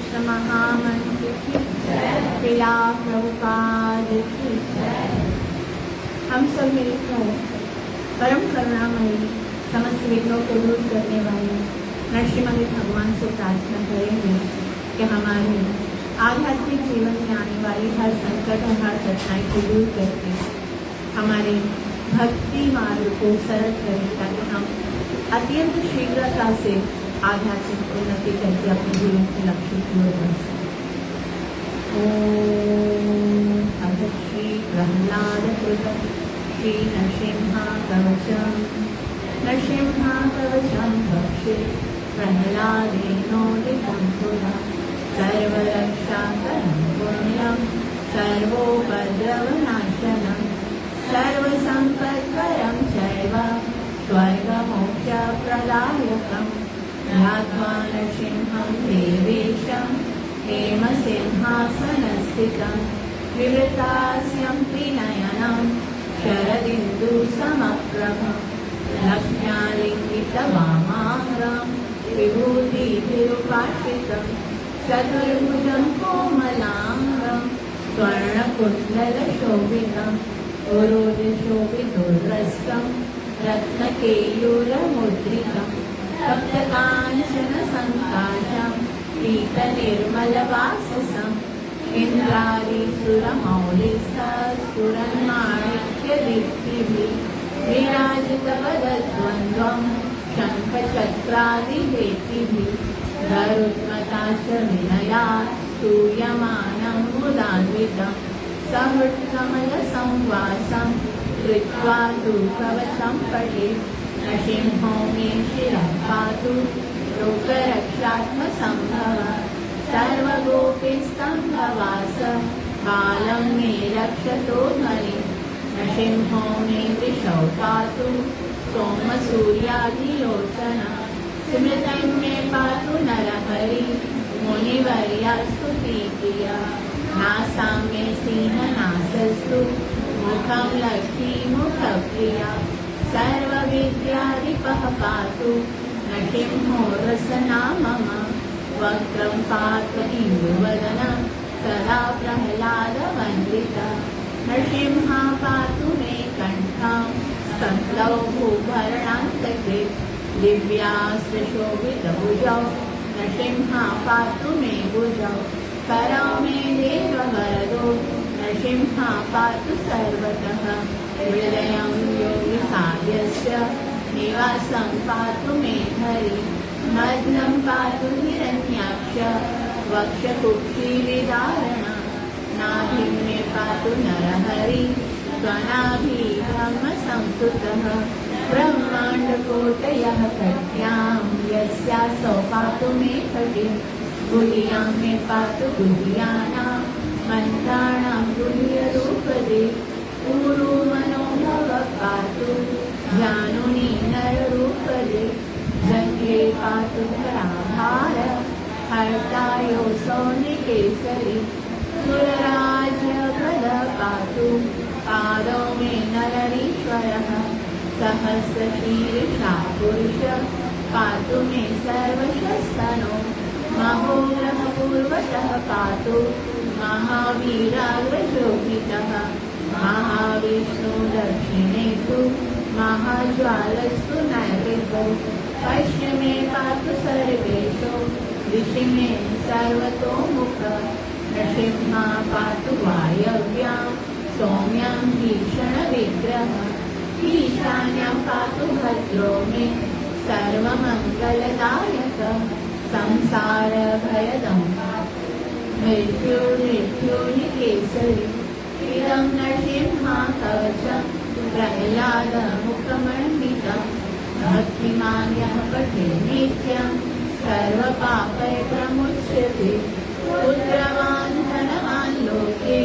कृष्ण महामंत्र की श्रीला प्रभुपाद की। हम सब मिलकर परम करुणामयी समस्त विघ्नों को दूर करने वाले नरसिम्हा भगवान से प्रार्थना करेंगे कि हमारे आध्यात्मिक जीवन में आने वाली हर संकट और हर कठिनाई को दूर करके हमारे भक्ति मार्ग को सरल करें, ताकि हम अत्यंत शीघ्रता से आध्यात्मिक उन्नति करके अपने जीवन के लक्ष्य की ओर बढ़ सकें। ओम अथ श्री प्रह्लाद कृत श्री नरसिम्हा कवचम भक्षे प्रह्लादेनोदितं पुरा सर्वरक्षाकरं पुण्यं सर्वोपद्रवनाशनं सर्वसम्पत्करं चैव स्वर्गमोक्षप्रदायकम् ध्यात्वा नरसिंहं देवेशं हेमसिंहासनस्थितं विवृतास्यं त्रिनयनं शरदिन्दुसमप्रभं लक्ष्म्यालिङ्गितवामाङ्गं विभूतिभिरुपाश्रितं चतुर्भुजं कोमलाङ्गं स्वर्णकुण्डलशोभितं पुरोजशोभितोर्रस्तं रत्नकेयूरमुद्रितं सप्तकाञ्चनसङ्काशं पीतनिर्मलवाससम् इन्द्रादिसुरमौलिस्फुरन्माणिक्यदीप्तिभिः विराजितवदद्वन्द्वं शङ्खचक्रादिवेदिभिः गरुत्मताश्च विनयात् स्तूयमानं मुदान्वितं सहृत्कमलसंवासं कृत्वा तु कवचं पठेत् नरसिंहो मे शिरः पातु लोकरक्षात्मसम्भवः सर्वगोपीस्तम्भवास बालं मे रक्षतो ध्वनिः नरसिंहो मे वृषौ पातु सोमसूर्यादिलोचनः स्मृतं मे पातु नरहरि मुनिवर्यस्तुतिप्रिया नासां मे सिंहनासस्तु मुखं लक्ष्मीमुखप्रिया सर्वविद्याधिपः पातु नरसिंहो रसना मम वक्त्रं पातु इन्दुवदनं सदा प्रह्लादवन्दितः नरसिंहा पातु मे कण्ठं स्तम्भौ भूभरणान्तके दिव्यास्त्रशोभितभुजौ नरसिंहा पातु मे भुजौ करौ मे देववरदो नरसिंहा पातु सर्वतः हृदयं योगिसाध्यस्य निवासं पातु मे हरि मग्नं पातु हिरण्याक्ष वक्षकुक्षिविदारण नाभिं मे पातु नरहरि स्वनाभिब्रह्मसंस्तुतः ब्रह्माण्डकोटयः कट्यां यस्यासौ पातु मे कटिं गुह्यां मे पातु गुह्यानां मन्त्राणां गुह्यरूपदे ऊरु मनोभव पातु जानुनी नररूपदे जङ्घे पातु धराभार हर्तायोऽसौ निकेसरी सुरराज्यप्रद पातु पादौ मे नररीश्वरः सहस्रशीर्षा पुरुष पातु मे सर्वशस्तनो महोग्रः पूर्वतः पातु महावीराग्रशोभितः महाविष्णु दक्षिणे तु महाज्वालस्तु नैऋतौ पश्य मे पातु सर्वेषु दिशि मे सर्वतोमुख नरसिंहा पातु वायव्यां सौम्यां भीषणविग्रहः ईशान्यां पातु भद्रो मे सर्वमङ्गलदायकः संसारभयदं मृत्युनिकेसरी इदं नरसिंहा कवचं प्रह्लादमुखमण्डितं भक्तिमान् यः पठेत् नित्यं सर्वपापैः प्रमुच्यते पुत्रवान् धनवान् लोके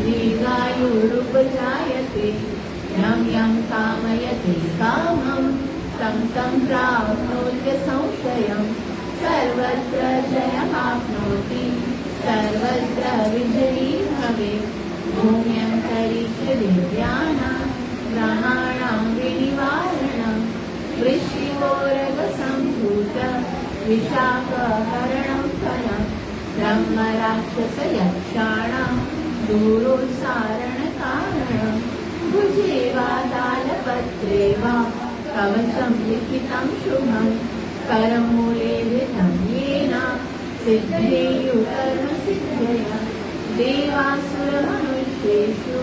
दीर्घायुरुपजायते यं यं कामयते कामं तं तं प्राप्नोति संशयं सर्वत्र जयमाप्नोति सर्वत्र विजयी भवेत् भूम्यन्तरिक्ष दिव्यानां ग्रहाणां विनिवारणं वृश्चिकोरगसम्भूत विशाखहरणं फलं ब्रह्म राक्षस यक्षाणां दूरोत्सारणकारणं भुजे वा तालपत्रे वा कवचं लिखितं शुभं करमूले धृतं येन सिद्धेयु कर्मसिद्धयः देवासुरमनुष्येषु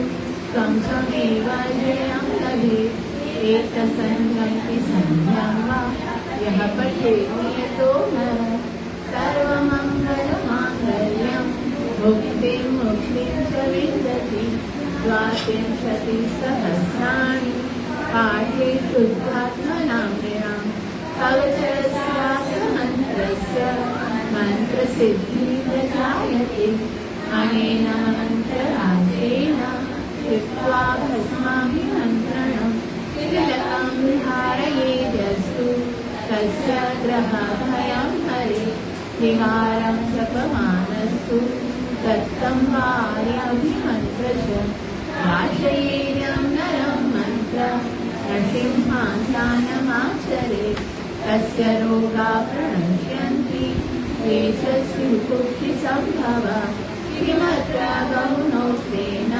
त्वं त्वमेव जयं लभेत् एकसङ्गमपि सन्ध्यं वा यः पठेत् नियतो नरः सर्वमङ्गलमाङ्गल्यं मुक्तिं मुक्तिं च विन्दति द्वात्रिंशतिसहस्राणि पाठे शुद्धात्मनां नृणां कवचस्यास्य मन्त्रसिद्धिर्जायते अनेन मन्त्रराजेन कृत्वा भस्माभिमन्त्रणं तिलकं धारयेद्यस्तु तस्य ग्रहभयं हरे विहारं जपमानस्तु दत्तं वार्याभिमन्त्रश्च भाषयेयं नरं मन्त्र नृसिंहाध्यानमाचरेत् तस्य रोगा प्रणश्यन्ति ये च स्युकुक्षिसम्भवा किमत्र गौनोक्तेन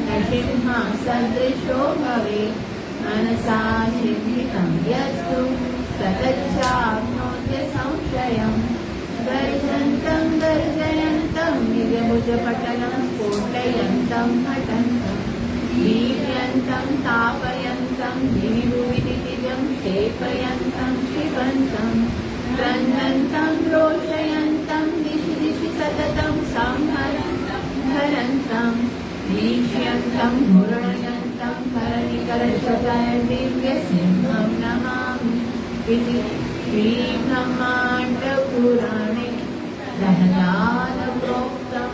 नृसिंहा सदृशो भवेत् मनसा चिन्तितं यस्तु ततच्चाप्नोत्य संशयम् गर्जन्तं गर्जयन्तं निजभुजपटलं स्फोटयन्तं हटन्तं दीप्यन्तं तापयन्तं दिविभुविदितिजं क्षेपयन्तं क्षिपन्तं क्रन्दन्तं रोषयन्तं दिशि दिशि सततं संहरन्तं वीक्ष्यन्तं घूर्णयन्तं करनिकरशतदिव्यसिंहं नमामि इति श्रीब्रह्माण्डपुराणे रहदानप्रोक्तं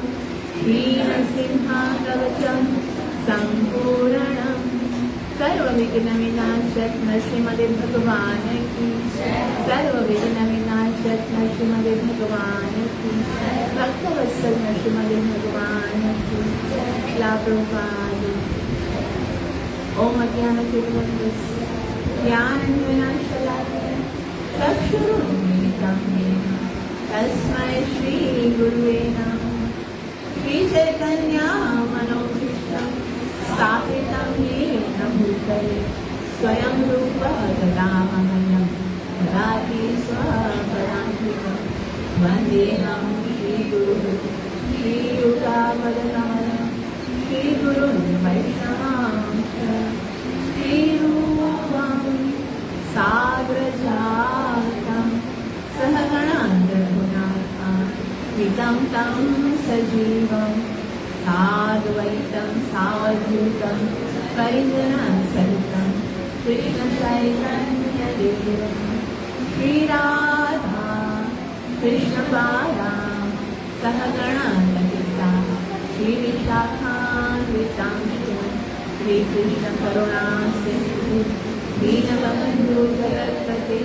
श्रीनृसिंहकवचं सम्पूर्णम् सर्वविघ्नविनाशक नरसिंहदेव भगवान की सर्वविघ्नविनाशक नरसिंहदेव भगवान की भक्तवत्सल नरसिंहदेव भगवान की प्रभुपाद ओम अज्ञानतिमिरन्धस्य ज्ञानाञ्जनशलाकया चक्षुरुन्मीलितं येन तस्मै श्रीगुरुवे नमः श्रीचैतन्यमनोभीष्टं स्थापितं येन भूतले स्वयं रूपः ददामह्यं ददाति स्वपदान्तिकं वन्देऽहं श्रीगुरुः श्रीयुतापदकमलं श्रीगुरुं वैष्णवांश्च श्रीरूपं साग्रजातं सहगणान्धगुणात्मा वितं तं सजीवं साद्वैतं सावधूतं परिजनसहितं कृष्णचैतन्यदेवं श्रीराधा कृष्णपादां सहगणललिता श्रीविशाखान्वितांश्च श्रीकृष्णकरुणासिन्धु दीनबन्धु जगत्पते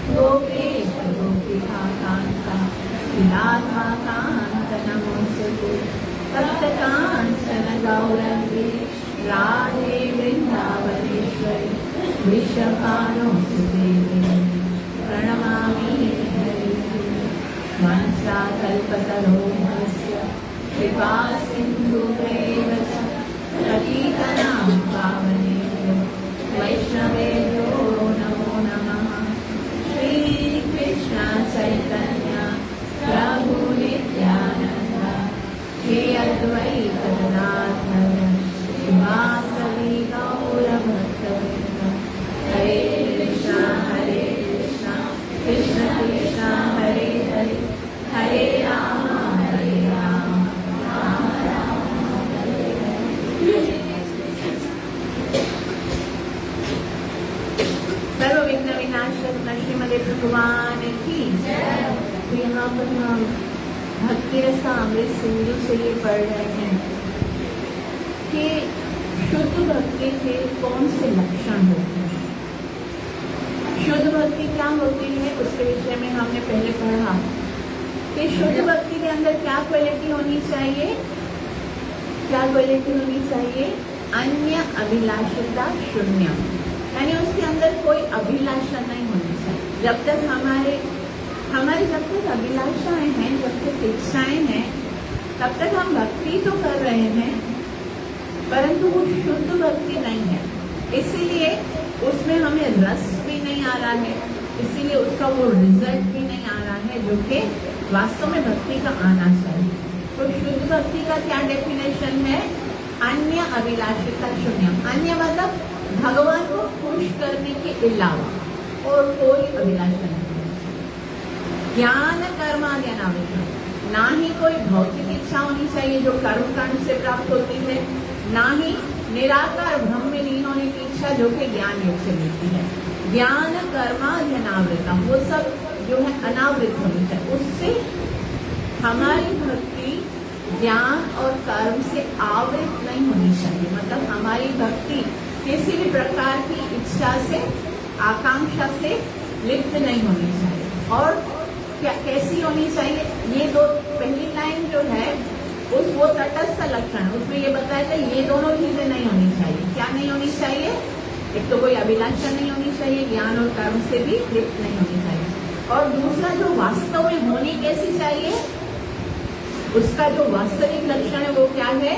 गोपेश गोपिकान्ता राधाकान्त नमोऽस्तुते तप्तकाञ्चन गौरङ्गी राधे वृन्दावनेश्वरि विश्वभानुसुते प्रणमामि वंशाकल्पतरोर्भस्य कृपा सिन्धुभ्येव च पतितानां पावनेभ्यो वैष्णवेभ्यो नमो नमः श्रीकृष्ण चैतन्य प्रभु नित्यानन्द श्री अद्वैत गदाधर शिवासवि गौरभक्तवृन्द हरे कृष्ण कृष्ण कृष्ण हरे हरे हरे राम राम राम हरे हरे। सर्व विघ्न विनाशक नरसिंहदेव भगवान की तो यहाँ पर हम भक्ति रसामृत सिंधु से ये पढ़ रहे हैं कि शुद्ध भक्ति के कौन से लक्षण होते हैं। शुद्ध भक्ति क्या होती है उसके विषय में हमने पहले पढ़ा कि शुद्ध भक्ति के अंदर क्या क्वालिटी होनी चाहिए, क्या क्वालिटी होनी चाहिए, अन्य अभिलाषिता शून्य, यानी उसके अंदर कोई अभिलाषा नहीं होनी चाहिए। जब तक हमारे हमारी जब तक अभिलाषाएं हैं, जब तक इच्छाएं हैं, तब तक हम भक्ति तो कर रहे हैं, परंतु वो शुद्ध भक्ति नहीं है। इसीलिए उसमें हमें रस भी नहीं आ रहा है, इसीलिए उसका वो रिजल्ट भी नहीं आ रहा है जो कि वास्तव में भक्ति का आना चाहिए। तो शुद्ध भक्ति का क्या डेफिनेशन है? अन्य अभिलाषिता शून्य। अन्य मतलब भगवान को खुश करने के अलावा और कोई अभिलाषा नहीं। ज्ञान कर्मादि अनावृतम, ना ही कोई भौतिक इच्छा होनी चाहिए जो कर्म कांड से प्राप्त होती है, ना ही निराकार ब्रह्म में लीन होने की इच्छा जो कि ज्ञान योग से मिलती है। ज्ञान कर्मादि अनावृतम, वो सब जो है अनावृत होनी चाहिए। उससे हमारी भक्ति ज्ञान और कर्म से आवृत नहीं होनी चाहिए। मतलब हमारी भक्ति किसी भी प्रकार की इच्छा से, आकांक्षा से लिप्त नहीं होनी चाहिए। और क्या कैसी होनी चाहिए? ये दो पहली लाइन जो है वो तटस्थ लक्षण, उसमें ये बताया था ये दोनों चीजें नहीं होनी चाहिए। क्या नहीं होनी चाहिए? एक तो कोई अभिलाषा नहीं होनी चाहिए, ज्ञान और कर्म से भी लिप्त नहीं होनी चाहिए। और दूसरा जो वास्तव में होनी कैसी चाहिए, उसका जो वास्तविक लक्षण है वो क्या है?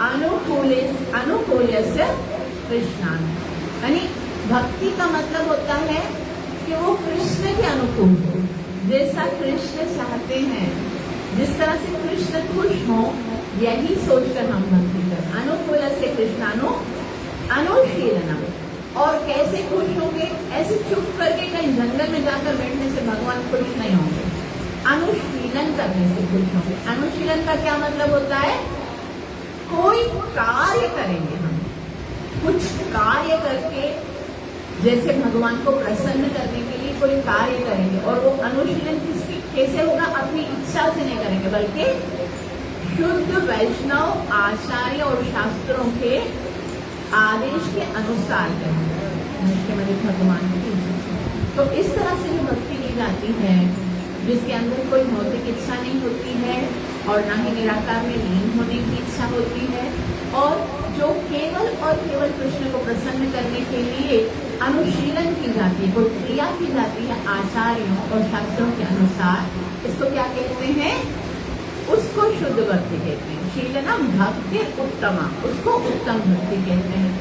अनुकूल से कृष्णान, यानी भक्ति का मतलब होता है कि वो कृष्ण के अनुकूल हो, जैसा कृष्ण चाहते हैं, जिस तरह से कृष्ण खुश हो, यही सोचकर हम भक्ति करें। अनुकूल से कृष्णानु अनुशीलनम। और कैसे खुश होंगे? ऐसे चुप करके कहीं जंगल में जाकर बैठने से भगवान खुश नहीं होंगे, अनुशीलन करने से खुश होंगे। अनुशीलन का क्या मतलब होता है? कोई कार्य करेंगे हम, कुछ कार्य करके, जैसे भगवान को प्रसन्न करने के लिए कोई कार्य करेंगे। और वो अनुशीलन किसकी कैसे होगा? अपनी इच्छा से नहीं करेंगे, बल्कि शुद्ध वैष्णव आचार्य और शास्त्रों के आदेश के अनुसार करेंगे, भगवान की। तो इस तरह से जो भक्ति की जाती है, जिसके अंदर कोई भौतिक इच्छा नहीं होती है और ना ही निराकार में लीन होने की इच्छा होती है, और जो केवल और केवल कृष्ण को प्रसन्न करने के लिए अनुशीलन की जाती है, कोई क्रिया की जाती है आचार्यों और शास्त्रों के अनुसार, इसको क्या कहते हैं? उसको शुद्ध भक्ति कहते हैं। शीलनम भक्ति उत्तमा, उसको उत्तम भक्ति कहते हैं।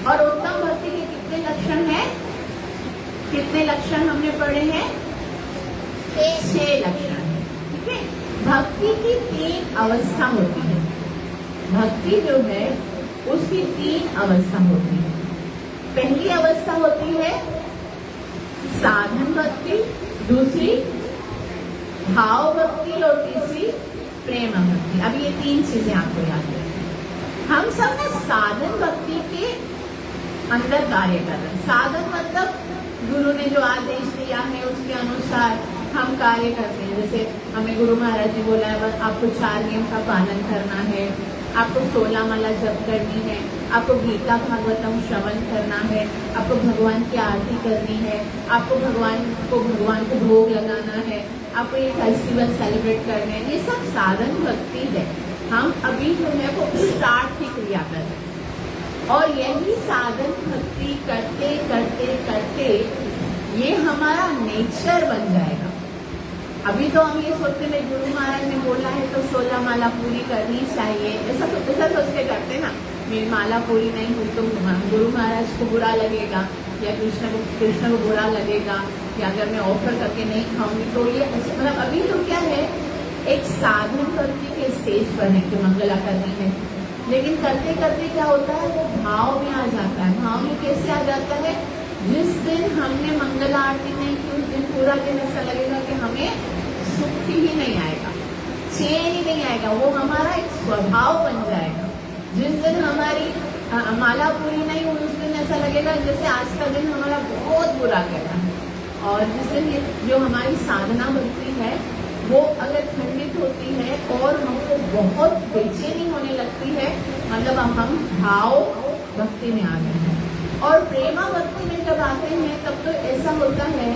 और उत्तम भक्ति के कितने लक्षण हैं? कितने लक्षण हमने पढ़े हैं? 6 लक्षण है। ठीक है। भक्ति की 3 अवस्था होती है। भक्ति जो है उसकी 3 अवस्था होती है। पहली अवस्था होती है साधन भक्ति, दूसरी भाव भक्ति और तीसरी प्रेम भक्ति। अब ये 3 चीजें आपको याद रखनी। हम सब ने साधन भक्ति के अंदर कार्य कर रहे हैं। साधन मतलब गुरु ने जो आदेश दिया है उसके अनुसार हम कार्य करते हैं। जैसे हमें गुरु महाराज ने बोला है बस आपको 4 नियम का पालन करना है, आपको 16 माला जप करनी है, आपको गीता भागवतम श्रवण करना है, आपको भगवान की आरती करनी है, आपको भगवान को भोग लगाना है, आपको ये फेस्टिवल सेलिब्रेट करने हैं। ये सब साधन भक्ति है। हम अभी जो है वो स्टार्ट की क्रिया कर रहे हैं, और यही साधन भक्ति करते करते करते ये हमारा नेचर बन जाएगा। अभी तो हम ये सोचते हैं गुरु महाराज ने बोला है तो 16 माला पूरी करनी चाहिए, ऐसा सोच के करते ना। मेरी माला पूरी नहीं हुई तो गुरु महाराज को बुरा लगेगा, या कृष्ण को बुरा लगेगा, या अगर मैं ऑफर करके नहीं खाऊंगी तो ये मतलब अभी तो क्या है, एक साधन भक्ति के स्टेज पर है कि मंगला करनी है। लेकिन करते करते क्या होता है, वो भाव में आ जाता है। भाव में कैसे आ जाता है? जिस दिन हमने मंगला आरती नहीं की उस दिन पूरा दिन ऐसा लगेगा कि हमें सुख ही नहीं आएगा, चैन ही नहीं आएगा। वो हमारा एक स्वभाव बन जाएगा। जिस दिन हमारी माला पूरी नहीं हुई उस दिन ऐसा लगेगा जैसे आज का दिन हमारा बहुत बुरा गया है। और जिस दिन जो हमारी साधना भक्ति है वो अगर खंडित होती है और हमको बहुत बेचैनी होने लगती है, मतलब हम भाव भक्ति में आ गए हैं। और प्रेमा भक्ति में जब आते हैं तब तो ऐसा होता है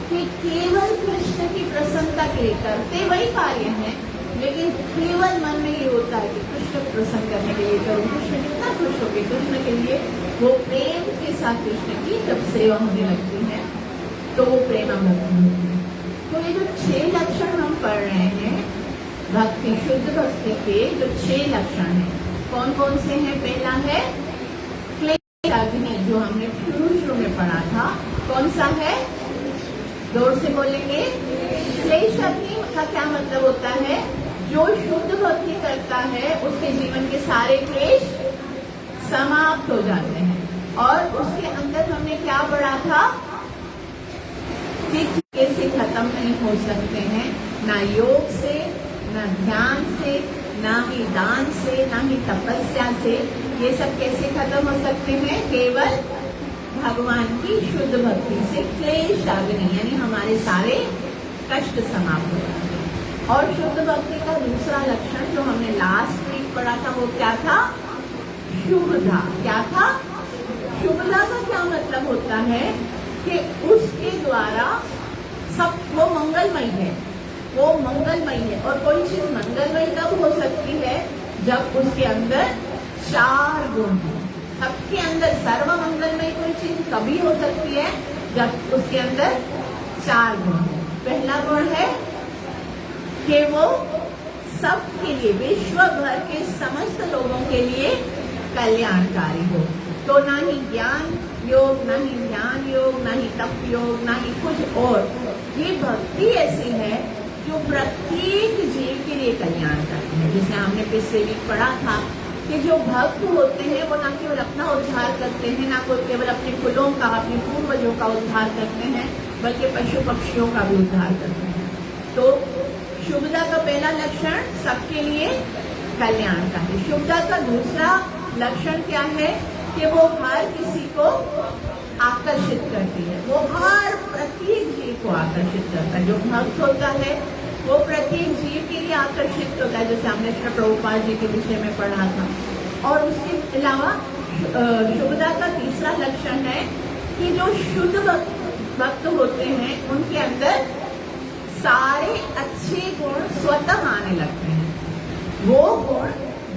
कि केवल कृष्ण की प्रसन्नता के लिए करते वही कार्य है, लेकिन केवल मन में ये होता है कि कृष्ण को प्रसन्न करने के लिए करूँ। कृष्ण कितना खुश होके कृष्ण के लिए वो प्रेम के साथ कृष्ण की जब सेवा होने लगती है तो वो प्रेमा भक्ति होती है। तो ये जो 6 लक्षण हम पढ़ रहे हैं भक्ति, शुद्ध भक्ति के जो 6 लक्षण हैं, कौन कौन से हैं? पहला है क्लेश अग्नि, जो हमने शुरू में पढ़ा था। कौन सा है? जोर से बोलेंगे। क्लेश अग्नि का क्या मतलब होता है? जो शुद्ध भक्ति करता है उसके जीवन के सारे क्लेश समाप्त हो जाते हैं। और उसके अंदर हमने क्या पढ़ा था कि कैसे खत्म नहीं हो सकते हैं, ना योग से, ना ध्यान से, ना ही दान से, ना ही तपस्या से। ये सब कैसे खत्म हो सकते हैं? केवल भगवान की शुद्ध भक्ति से। क्लेश अग्नि यानी हमारे सारे कष्ट समाप्त हो जाते हैं। और शुद्ध भक्ति का दूसरा लक्षण जो हमने लास्ट वीक पढ़ा था वो क्या था? शुभदा। क्या था? शुभदा का क्या मतलब होता है कि उसके द्वारा सब वो मंगलमय है, वो मंगलमय है। और कोई चीज मंगलमय कब हो सकती है? जब उसके अंदर 4 गुण हो। सबके अंदर सर्व मंगलमय कोई चीज कभी हो सकती है? जब उसके अंदर 4 गुण हो। पहला गुण है कि वो सबके लिए, विश्व भर के समस्त लोगों के लिए कल्याणकारी हो। तो ना ही ज्ञान योग, ना ही ध्यान योग, ना ही तप योग, ना ही कुछ और। ये भक्ति ऐसी है जो प्रत्येक जीव के लिए कल्याण करती है। जैसे हमने पिछले वीक पढ़ा था कि जो भक्त होते हैं वो ना केवल अपना उद्धार करते हैं, ना केवल अपने कुलों का, अपने पूर्वजों का उद्धार करते हैं, बल्कि पशु पक्षियों का भी उद्धार करते हैं। तो शुभदा का पहला लक्षण सबके लिए कल्याण का है। शुभदा का दूसरा लक्षण क्या है? कि वो हर किसी को आकर्षित करती है। वो हर प्रत्येक जीव को आकर्षित करता है। जो भक्त होता है वो प्रत्येक जीव के लिए आकर्षित होता है, जैसे हमने श्री प्रभुपाद जी के विषय में पढ़ा था। और उसके अलावा शुभदा का तीसरा लक्षण है कि जो शुद्ध भक्त होते हैं उनके अंदर सारे अच्छे गुण स्वतः आने लगते हैं। वो गुण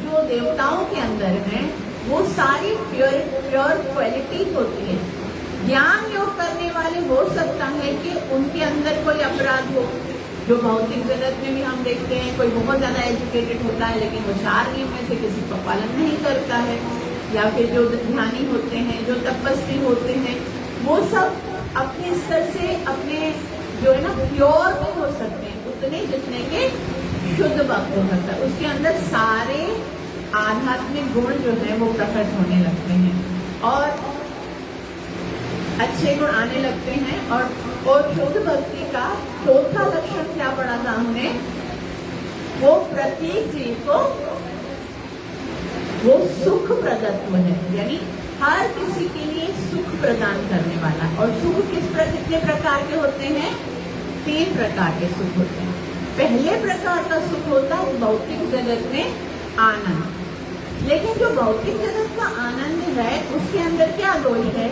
जो देवताओं के अंदर हैं वो सारी प्योर क्वालिटी होती है। ज्ञान योग करने वाले हो सकता है कि उनके अंदर कोई अपराध हो, जो भौतिक जगत में भी हम देखते हैं कोई बहुत ज्यादा एजुकेटेड होता है लेकिन वो 4 नियम में से किसी का पालन नहीं करता है। या फिर जो ध्यानी होते हैं, जो तपस्वी होते हैं, वो सब अपने स्तर से अपने जो है ना प्योर भी हो सकते हैं उतने जितने के शुद्ध भक्त हो सकता है। उसके अंदर सारे आध्यात्मिक गुण जो है वो प्रकट होने लगते हैं और अच्छे गुण आने लगते हैं। और शुद्ध भक्ति का चौथा लक्षण क्या पढ़ा था हमने? वो प्रत्येक जीव को वो सुख प्रदत्व है, यानी हर किसी के लिए सुख प्रदान करने वाला है। और सुख कितने प्रकार के होते हैं? 3 प्रकार के सुख होते हैं। पहले प्रकार का सुख होता है भौतिक जगत में आनंद। लेकिन जो भौतिक जगत का आनंद है उसके अंदर क्या दोष है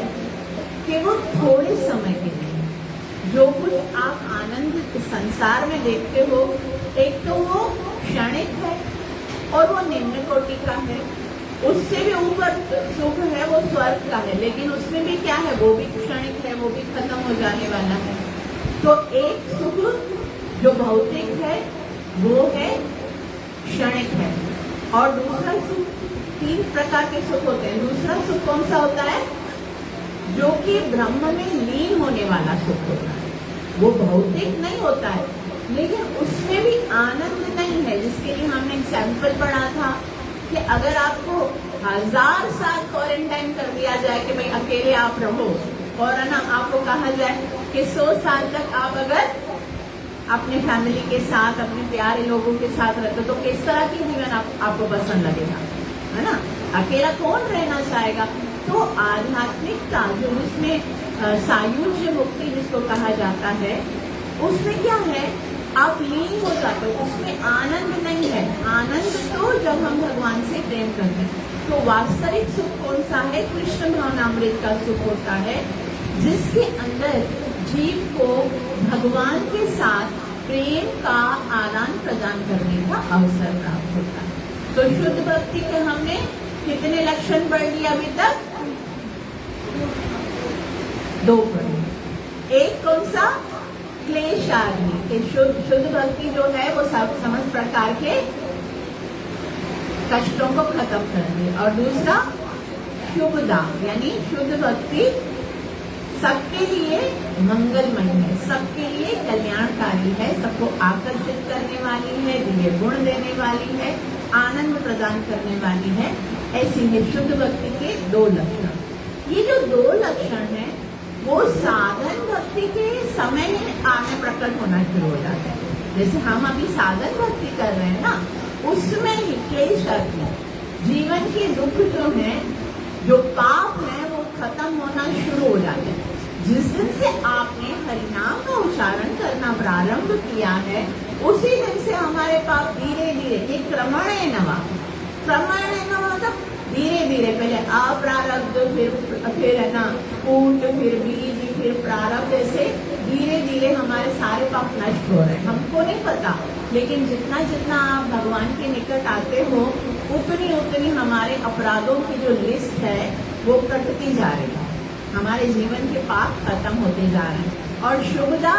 कि वो थोड़े समय के लिए जो कुछ आप आनंद संसार में देखते हो, एक तो वो क्षणिक है और वो निम्न कोटि का है। उससे भी ऊपर सुख है वो स्वर्ग का है, लेकिन उसमें भी क्या है? वो भी क्षणिक है, वो भी खत्म हो जाने वाला है। तो एक सुख जो भौतिक है वो है क्षणिक है और दूसरा सुख, 3 प्रकार के सुख होते हैं। दूसरा सुख कौन सा होता है? जो कि ब्रह्म में लीन होने वाला सुख होता है। वो भौतिक नहीं होता है लेकिन उसमें भी आनंद नहीं है। जिसके लिए हमने एग्जाम्पल पढ़ा था कि अगर आपको 1000 साल क्वारंटाइन कर दिया जाए कि भाई अकेले आप रहो और ना आपको कहा जाए कि 100 साल तक आप अगर अपने फैमिली के साथ, अपने प्यारे लोगों के साथ रहते तो किस तरह की जीवन आपको पसंद लगेगा, है ना? अकेला कौन रहना चाहेगा? तो आध्यात्मिकता जो उसमें सायुज्य मुक्ति जिसको कहा जाता है, उसमें क्या है? आप लीन हो जाते हो, उसमें आनंद नहीं है। आनंद तो जब हम भगवान से प्रेम करते हैं। तो वास्तविक सुख कौन सा है? कृष्ण भावनामृत का सुख होता है, जिसके अंदर जीव को भगवान के साथ प्रेम का आदान प्रदान करने का अवसर प्राप्त होता है। तो शुद्ध भक्ति के हमने कितने लक्षण पढ़ लिए अभी तक? 2 पढ़े। एक कौन सा? क्लेशाग्नि के शुद्ध भक्ति जो है वो सब समस्त प्रकार के कष्टों को खत्म कर दे। और दूसरा शुभदा यानी शुद्ध भक्ति सबके लिए मंगलमय है, सबके लिए कल्याणकारी है, सबको आकर्षित करने वाली है, दिव्य गुण देने वाली है, आनंद प्रदान करने वाली है। ऐसी है शुद्ध भक्ति के 2 लक्षण। ये जो 2 लक्षण हैं वो साधन भक्ति के समय में आगे प्रकट होना शुरू हो जाता है। जैसे हम अभी साधन भक्ति कर रहे हैं ना, उसमें ही क्लेशाग्नि जीवन के दुख जो है, जो पाप है, वो खत्म होना शुरू हो जाते हैं। जिस दिन से आपने हरिनाम का उच्चारण करना प्रारंभ किया है, उसी दिन से हमारे पाप धीरे धीरे, ये क्रमणे नवा मतलब धीरे धीरे, पहले अप्रारब्ध, फिर है ना कूट, फिर बीज, फिर प्रारब्ध, ऐसे धीरे धीरे हमारे सारे पाप नष्ट हो रहे हैं। हमको नहीं पता, लेकिन जितना जितना आप भगवान के निकट आते हो, उतनी उतनी हमारे अपराधों की जो लिस्ट है वो कटती जा रही है, हमारे जीवन के पाप खत्म होते जा रहे हैं। और शुभदा,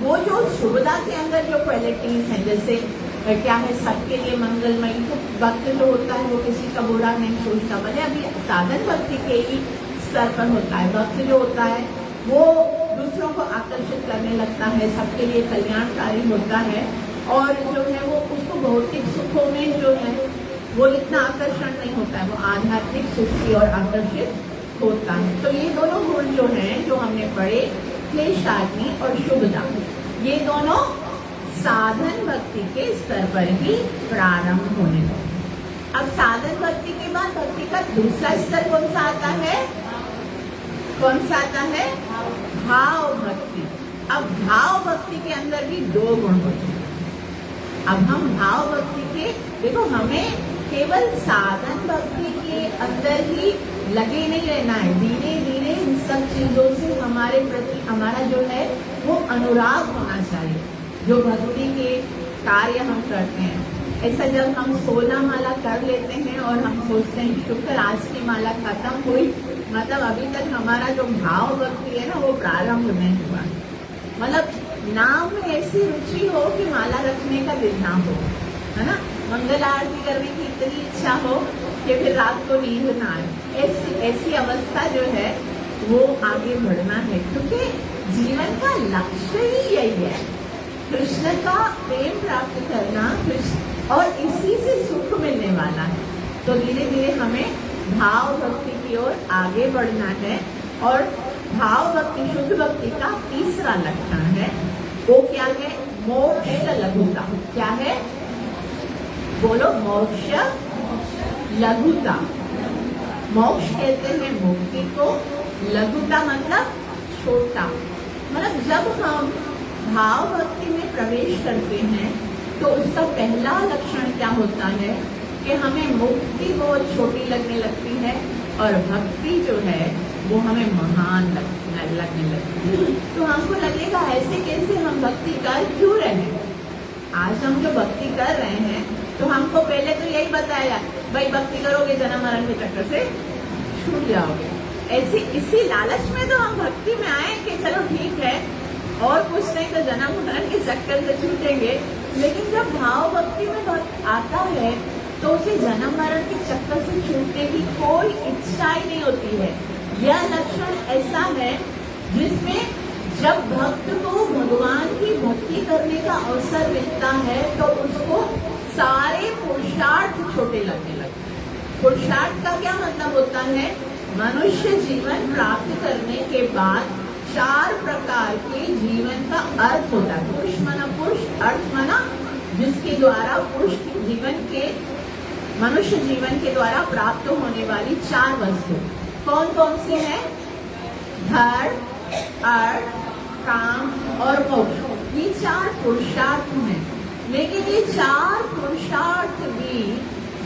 वो जो शुभदा के अंदर जो क्वालिटीज हैं, जैसे क्या है, सबके लिए मंगलमयी, तो भक्त जो होता है वो किसी का बुरा नहीं सोचता। भले अभी साधन भक्ति के ही स्तर पर होता है, भक्त जो होता है वो दूसरों को आकर्षित करने लगता है, सबके लिए कल्याणकारी होता है, और जो है वो उसको भौतिक सुखों में जो है वो इतना आकर्षण नहीं होता है, वो आध्यात्मिक सुख की ओर आकर्षित होता है। तो ये दोनों गुण जो हैं, जो हमने पढ़े, क्लेशाग्नि और शुभदा, ये दोनों साधन भक्ति के स्तर पर ही प्रारंभ होने लगे। अब साधन भक्ति के बाद भक्ति का दूसरा स्तर कौन सा आता है? कौन सा आता है? भाव भक्ति। अब भाव भक्ति के अंदर भी 2 गुण होते हैं। अब हम भाव भक्ति के, देखो, हमें केवल साधन भक्ति के अंदर ही लगे नहीं रहना है, धीरे धीरे इन सब चीजों से हमारे प्रति हमारा जो है वो अनुराग होना चाहिए। जो भक्ति के कार्य हम करते हैं, ऐसा जब हम 16 माला कर लेते हैं और हम सोचते हैं शुक्र आज की माला खत्म हुई, मतलब अभी तक हमारा जो भाव भक्ति है ना वो प्रारंभ नहीं हुआ। मतलब नाम में ऐसी रुचि हो कि माला रखने का दिन ना हो, है ना, मंगल आरती करने की इतनी इच्छा हो कि फिर रात को नींद ना आए। ऐसी अवस्था जो है वो आगे बढ़ना है, क्योंकि जीवन का लक्ष्य ही यही है, कृष्ण का प्रेम प्राप्त करना, और इसी से सुख मिलने वाला है। तो धीरे धीरे हमें भाव भक्ति की ओर आगे बढ़ना है। और भाव भक्ति, शुद्ध भक्ति का तीसरा लक्षण है, वो क्या है? मोक्ष लघुता। क्या है? बोलो, मोक्ष लघुता। मोक्ष कहते हैं मुक्ति को, लघुता मतलब छोटा। मतलब जब हम भाव भक्ति में प्रवेश करते हैं तो उसका पहला लक्षण क्या होता है कि हमें मुक्ति बहुत छोटी लगने लगती है, और भक्ति जो है वो हमें महान लगने लगती है। तो हमको लगेगा ऐसे कैसे हम भक्ति कर क्यों रहे हैं? आज हम जो भक्ति कर रहे हैं तो हमको पहले तो यही बताया, भाई भक्ति करोगे जन्म मरण के चक्कर से छूट जाओगे। ऐसी इसी लालच में तो हम भक्ति में आए कि चलो ठीक है, और कुछ नहीं तो जन्म मरण के चक्कर से छूटेंगे। लेकिन जब भाव भक्ति में भक्त आता है तो उसे जन्म मरण के चक्कर से छूटने की कोई इच्छा ही नहीं होती है। यह लक्षण ऐसा है जिसमें जब भक्त को भगवान की भक्ति करने का अवसर मिलता है तो उसको सारे पुरुषार्थ छोटे लगने लगते हैं। पुरुषार्थ का क्या मतलब होता है? मनुष्य जीवन प्राप्त करने के बाद 4 प्रकार के जीवन का अर्थ होता है। पुरुष माना पुरुष, अर्थ माना जिसके द्वारा पुरुष के जीवन के, मनुष्य जीवन के द्वारा प्राप्त होने वाली 4 वस्तु कौन कौन सी है? धर्म, अर्थ, काम और मोक्ष। ये 4 पुरुषार्थ हैं। लेकिन ये 4 पुरुषार्थ भी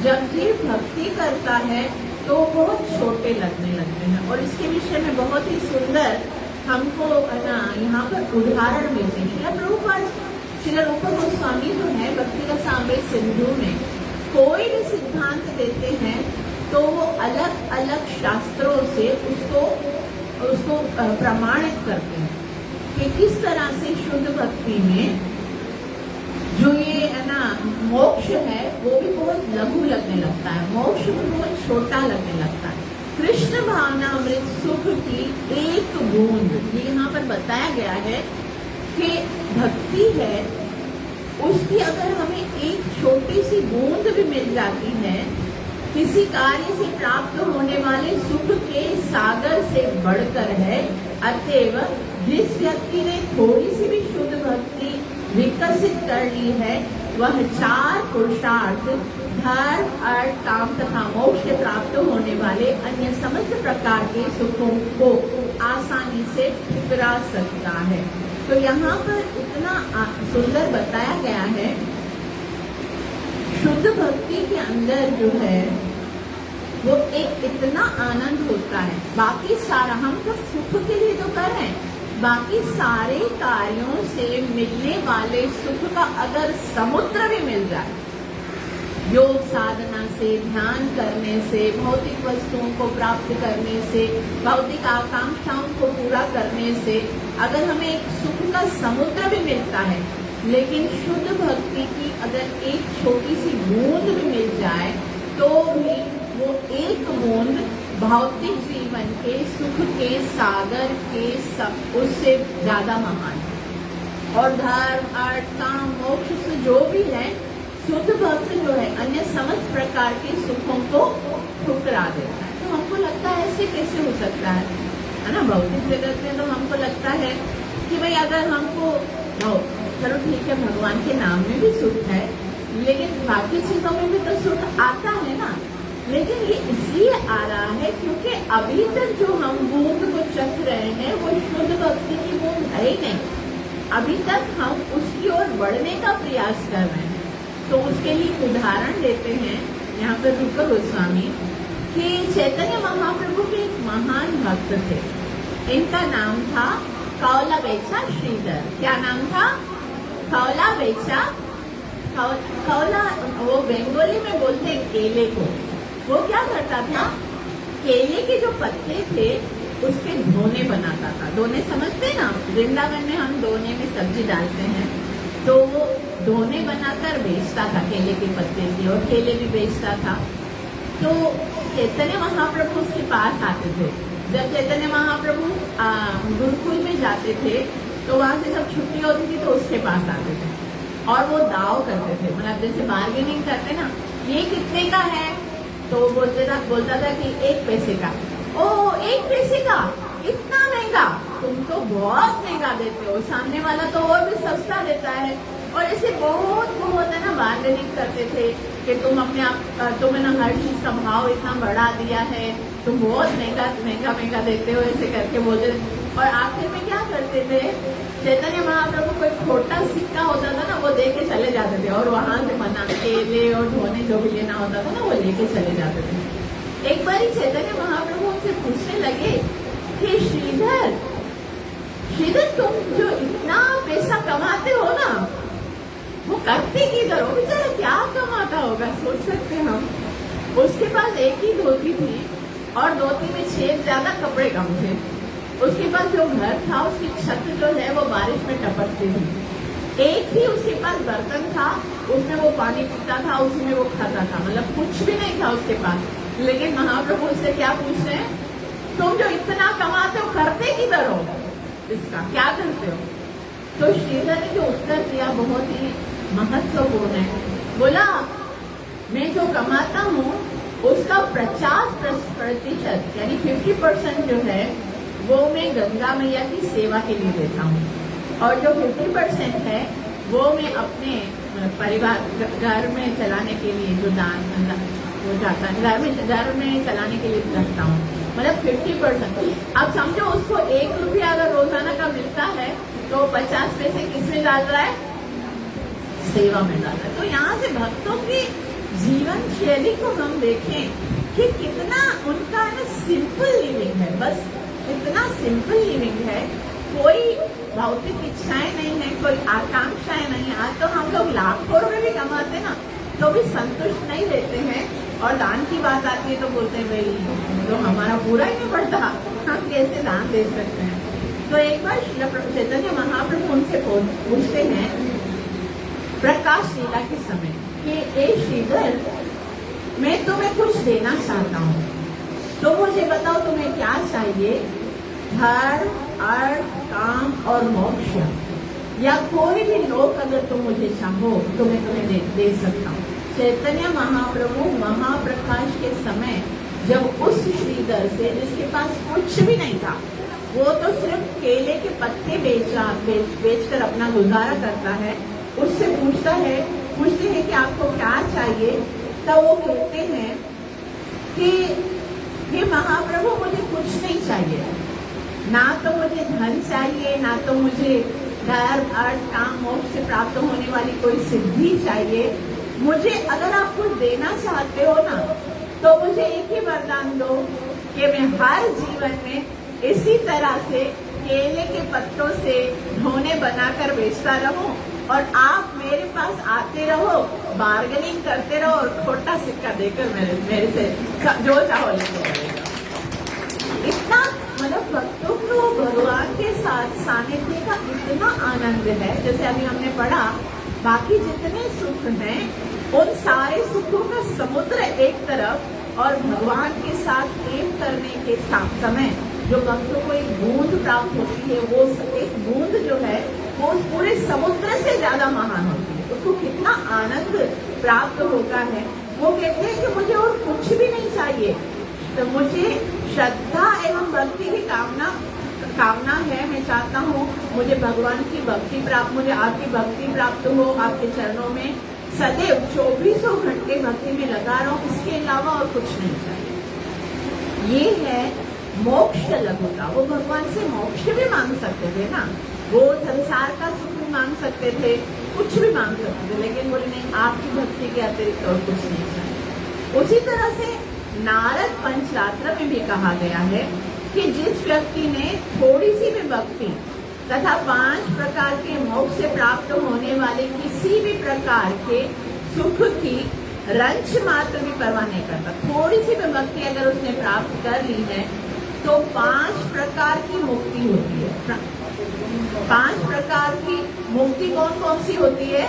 जब जीव भक्ति करता है तो बहुत छोटे लगने लगते हैं। और इसके विषय में बहुत ही सुंदर हमको ना यहाँ पर उदाहरण मिलते हैं। श्रील रूप गोस्वामी जो है भक्ति रसामृत सिंधु में कोई भी सिद्धांत देते हैं तो वो अलग अलग शास्त्रों से उसको प्रमाणित करते हैं कि किस तरह से शुद्ध भक्ति में जो ये है ना मोक्ष है वो भी बहुत लघु लगने लगता है, मोक्ष भी बहुत छोटा लगने लगता है। कृष्ण भावनामृत सुख की एक बूंद, ये यहाँ पर बताया गया है कि भक्ति है उसकी अगर हमें एक छोटी सी बूंद भी मिल जाती है, किसी कार्य से प्राप्त होने वाले सुख के सागर से बढ़कर है। अतएव जिस व्यक्ति ने थोड़ी सी भी शुद्ध भक्ति विकसित कर ली है वह 4 पुरुषार्थ धर्म, अर्थ, काम तथा मोक्ष से प्राप्त होने वाले अन्य समस्त प्रकार के सुखों को आसानी से ठुकरा सकता है। तो यहाँ पर इतना सुंदर बताया गया है, शुद्ध भक्ति के अंदर जो है वो एक इतना आनंद होता है। बाकी सारा हम तो सुख के लिए जो कर रहे हैं, बाकी सारे कार्यों से मिलने वाले सुख का अगर समुद्र भी मिल जाए, योग साधना से, ध्यान करने से, भौतिक वस्तुओं को प्राप्त करने से, भौतिक आकांक्षाओं को पूरा करने से अगर हमें एक सुख का समुद्र भी मिलता है, लेकिन शुद्ध भक्ति की अगर एक छोटी सी बूंद भी मिल जाए तो भी वो एक बूंद भौतिक जीवन के सुख के सागर के सब उससे ज्यादा महान है। और धर्म, अर्थ, काम, मोक्ष से जो भी है, शुद्ध भक्त जो है अन्य समस्त प्रकार के सुखों को ठुकरा देता है। तो हमको लगता है ऐसे कैसे हो सकता है ना, भौतिक जगत में तो हमको लगता है कि भाई अगर हमको चलो ठीक है भगवान के नाम में भी सुख है, लेकिन बाकी चीजों में भी तो सुख आता है ना। लेकिन ये इसलिए आ रहा है क्योंकि अभी तक जो हम बूंद को चख रहे हैं वो शुद्ध भक्ति की बूंद है ही नहीं। अभी तक हम उसकी ओर बढ़ने का प्रयास कर रहे हैं। तो उसके लिए उदाहरण देते हैं यहाँ पर रूप गोस्वामी कि चैतन्य महाप्रभु के एक महान भक्त थे, इनका नाम था कौलावेचा श्रीधर। क्या नाम था? कौलावेचा। कौला वो बंगाली में बोलते हैं केले को। वो क्या करता था, केले के जो पत्ते थे उसके धोने बनाता था। धोने समझते ना, वृंदावन में हम धोने में सब्जी डालते हैं, तो वो धोने बनाकर बेचता था केले के पत्ते की, और केले भी बेचता था। तो चैतन्य महाप्रभु उसके पास आते थे। जब चैतन्य महाप्रभु गुरुकुल में जाते थे तो वहां से जब छुट्टी होती थी तो उसके पास आते थे और वो दाव करते थे, मतलब जैसे बार्गेनिंग करते ना, ये कितने का है, तो बोलता था कि 1 पैसे का। ओ 1 पैसे का, इतना महंगा, तुम तो बहुत महंगा देते हो, सामने वाला तो और भी सस्ता देता है। और ऐसे बहुत है ना बार्गेनिंग करते थे कि तुम अपने आप, तुमने ना हर चीज का भाव इतना बढ़ा दिया है, तुम बहुत महंगा देते हो, ऐसे करके बोलते थे। और आखिर में क्या करते थे, चैतन्य महाप्रभु कोई छोटा सिक्का होता था ना, वो दे के चले जाते थे और वहां से बना केले और धोने जो भी लेना होता था ना वो लेके चले जाते थे। एक बार चैतन्य महाप्रभु उनसे पूछने लगे कि श्रीधर तुम जो इतना पैसा कमाते हो ना, वो करते किधर हो? बेचारा क्या कमाता होगा, सोच सकते हम। उसके पास एक ही धोती थी और धोती में 6 ज्यादा कपड़े कम थे। उसके पास जो घर था उसकी छत जो है वो बारिश में टपकती थी। एक ही उसके पास बर्तन था, उसमें वो पानी पीता था, उसमें वो खाता था, मतलब कुछ भी नहीं था उसके पास। लेकिन महाप्रभु उससे क्या पूछ रहे हैं, तुम जो इतना कमाते हो करते किधर हो, इसका क्या करते हो? तो श्रीधर ने जो उत्तर दिया बहुत ही महत्वपूर्ण है। बोला, मैं जो कमाता हूँ उसका 50% यानी 50% जो है वो मैं गंगा मैया की सेवा के लिए देता हूँ, और जो 50% है वो मैं अपने परिवार घर में चलाने के लिए जो दान वो जाता है, घर में चलाने के लिए रखता हूँ, मतलब 50%। अब समझो उसको 1 रुपया अगर रोजाना का मिलता है तो 50 पैसे किसमें डाल रहा है? सेवा में डाल रहा है। तो यहाँ से भक्तों की जीवन शैली को हम देखें कि कितना उनका ना सिंपल लिविंग है, बस इतना सिंपल लिविंग है, कोई भौतिक इच्छाएं नहीं है, कोई आकांक्षाएं नहीं है। आज तो हम लोग लाखों रुपए भी कमाते ना तो भी संतुष्ट नहीं रहते हैं, और दान की बात आती है तो बोलते हैं भाई तो हमारा पूरा ही नहीं बढ़ता, हम कैसे दान दे सकते हैं। तो एक बार श्रील चैतन्य महाप्रभु उनसे पूछते हैं प्रकाश लीला के समय कि ए श्रीधर, मैं तुम्हें कुछ देना चाहता हूँ, तो मुझे बताओ तुम्हें क्या चाहिए? धर्म, अर्थ, काम और मोक्ष, या कोई भी लोक अगर तुम मुझे चाहो तो मैं तुम्हें दे सकता हूँ। चैतन्य महाप्रभु महाप्रकाश के समय जब उस श्रीधर से, जिसके पास कुछ भी नहीं था, वो तो सिर्फ केले के पत्ते बेचकर अपना गुजारा करता है, उससे पूछते हैं कि आपको क्या चाहिए? तो वो कहते हैं कि हे महाप्रभु, मुझे कुछ नहीं चाहिए, ना तो मुझे धन चाहिए, ना तो मुझे धर्म, अर्थ, काम, मोक्ष से प्राप्त होने वाली कोई सिद्धि चाहिए। मुझे अगर आप कुछ देना चाहते हो ना, तो मुझे एक ही वरदान दो कि मैं हर जीवन में इसी तरह से केले के पत्तों से ढोने बनाकर बेचता रहूं और आप मेरे पास आते रहो, बार्गेनिंग करते रहो और छोटा सिक्का देकर मेरे से जो चाहो लेते। इतना मतलब भक्तों को भगवान के साथ सानिध्य का इतना आनंद है। जैसे अभी हमने पढ़ा, बाकी जितने सुख हैं उन सारे सुखों का समुद्र एक तरफ, और भगवान के साथ प्रेम करने के समय जो भक्तों को एक बूंद प्राप्त होती है, वो एक बूंद जो है वो उस पूरे समुद्र से ज्यादा महान होती है। उसको कितना आनंद प्राप्त होता है। वो कहते हैं कि मुझे और कुछ भी नहीं चाहिए, तो मुझे श्रद्धा एवं भक्ति की कामना है। मैं चाहता हूँ मुझे भगवान की भक्ति प्राप्त, मुझे आपकी भक्ति प्राप्त हो, आपके चरणों में सदैव 24 घंटे भक्ति में लगा रहा हूँ, इसके अलावा और कुछ नहीं चाहिए। ये है मोक्ष लघुता। वो भगवान से मोक्ष भी मांग सकते थे ना, वो संसार का सुख भी मांग सकते थे, कुछ भी मांग सकते थे, लेकिन बोले नहीं, आपकी भक्ति के अतिरिक्त और कुछ नहीं चाहिए। उसी तरह से नारद पंचरात्र में भी कहा गया है कि जिस व्यक्ति ने थोड़ी सी भी भक्ति तथा 5 प्रकार के मोक्ष से प्राप्त होने वाले किसी भी प्रकार के सुख की रंच मात्र भी परवाह नहीं करता, थोड़ी सी भी भक्ति अगर उसने प्राप्त कर ली है तो 5 प्रकार की मुक्ति होती है। 5 प्रकार की मुक्ति कौन कौन सी होती है?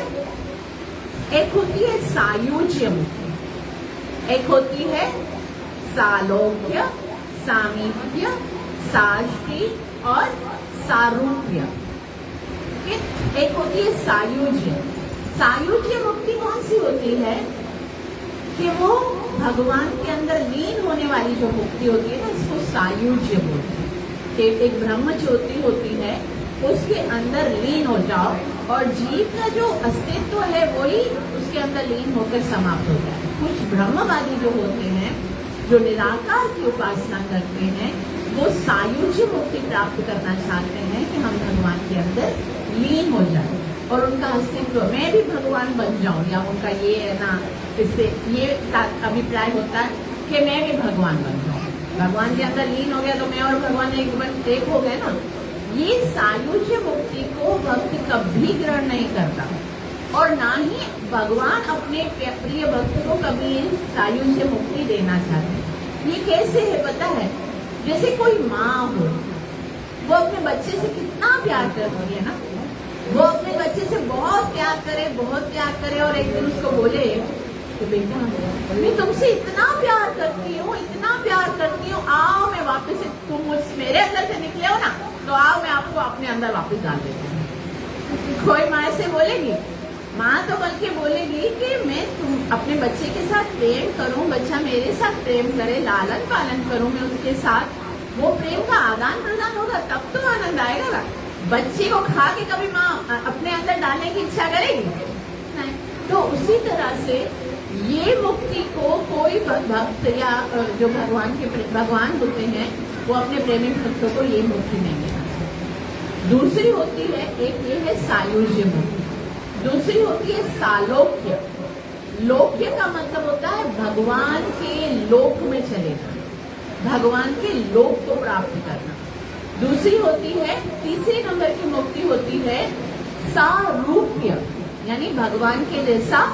एक होती है सायुज्य मुक्ति, एक होती है सालोक्य, सामीप्य, साष्टी और सारूप्य। एक होती है सायुज्य। सायुज्य मुक्ति कौन सी होती है? कि वो भगवान के अंदर लीन होने वाली जो मुक्ति होती है ना, इसको सायुज्य बोलते हैं। कि एक ब्रह्म ज्योति होती है, उसके अंदर लीन हो जाओ और जीव का जो अस्तित्व है वही उसके अंदर लीन होकर समाप्त हो जाए। कुछ ब्रह्मवादी जो होते हैं, जो निराकार की उपासना करते हैं, वो सायुज्य मुक्ति प्राप्त करना चाहते हैं कि हम भगवान के अंदर लीन हो जाए और उनका अस्तित्व, मैं भी भगवान बन जाऊं, या उनका ये है ना, इससे ये अभिप्राय होता है कि मैं भी भगवान बन जाऊं। भगवान के अंदर लीन हो गया तो मैं और भगवान एक हो गए ना। ये सायुज्य मुक्ति को भक्त कभी ग्रहण नहीं करता और ना ही भगवान अपने प्रिय भक्त को कभी सायुज्य मुक्ति देना चाहते। ये कैसे है पता है? जैसे कोई माँ हो, वो अपने बच्चे से कितना प्यार करती है ना, वो अपने बच्चे से बहुत प्यार करे और एक दिन उसको बोले कि बेटा मैं तुमसे इतना प्यार करती हूँ, आओ मैं वापस से, तुम मेरे अंदर से निकले हो ना, तो आओ मैं आपको अपने अंदर वापस डाल देती हूँ। कोई माँ ऐसे बोलेगी? माँ तो बल्कि बोलेगी कि मैं अपने बच्चे के साथ प्रेम करूं, बच्चा मेरे साथ प्रेम करे, लालन पालन करूं मैं उसके साथ, वो प्रेम का आदान प्रदान होगा तब तो आनंद आएगा ना। बच्चे को खा के कभी माँ अपने अंदर डालने की इच्छा करेगी? नहीं। तो उसी तरह से ये मुक्ति को कोई भक्त या जो भगवान होते हैं, वो अपने प्रेमी भक्तों को ये मुक्ति नहीं देना। दूसरी होती है, एक ये है सायुज्य मुक्ति, दूसरी होती है सालोक्य। लोक्य का मतलब होता है भगवान के लोक में चले जाना, भगवान के लोक को प्राप्त करना। दूसरी होती है, तीसरे नंबर की मुक्ति होती है सारूप्य, यानी भगवान के जैसा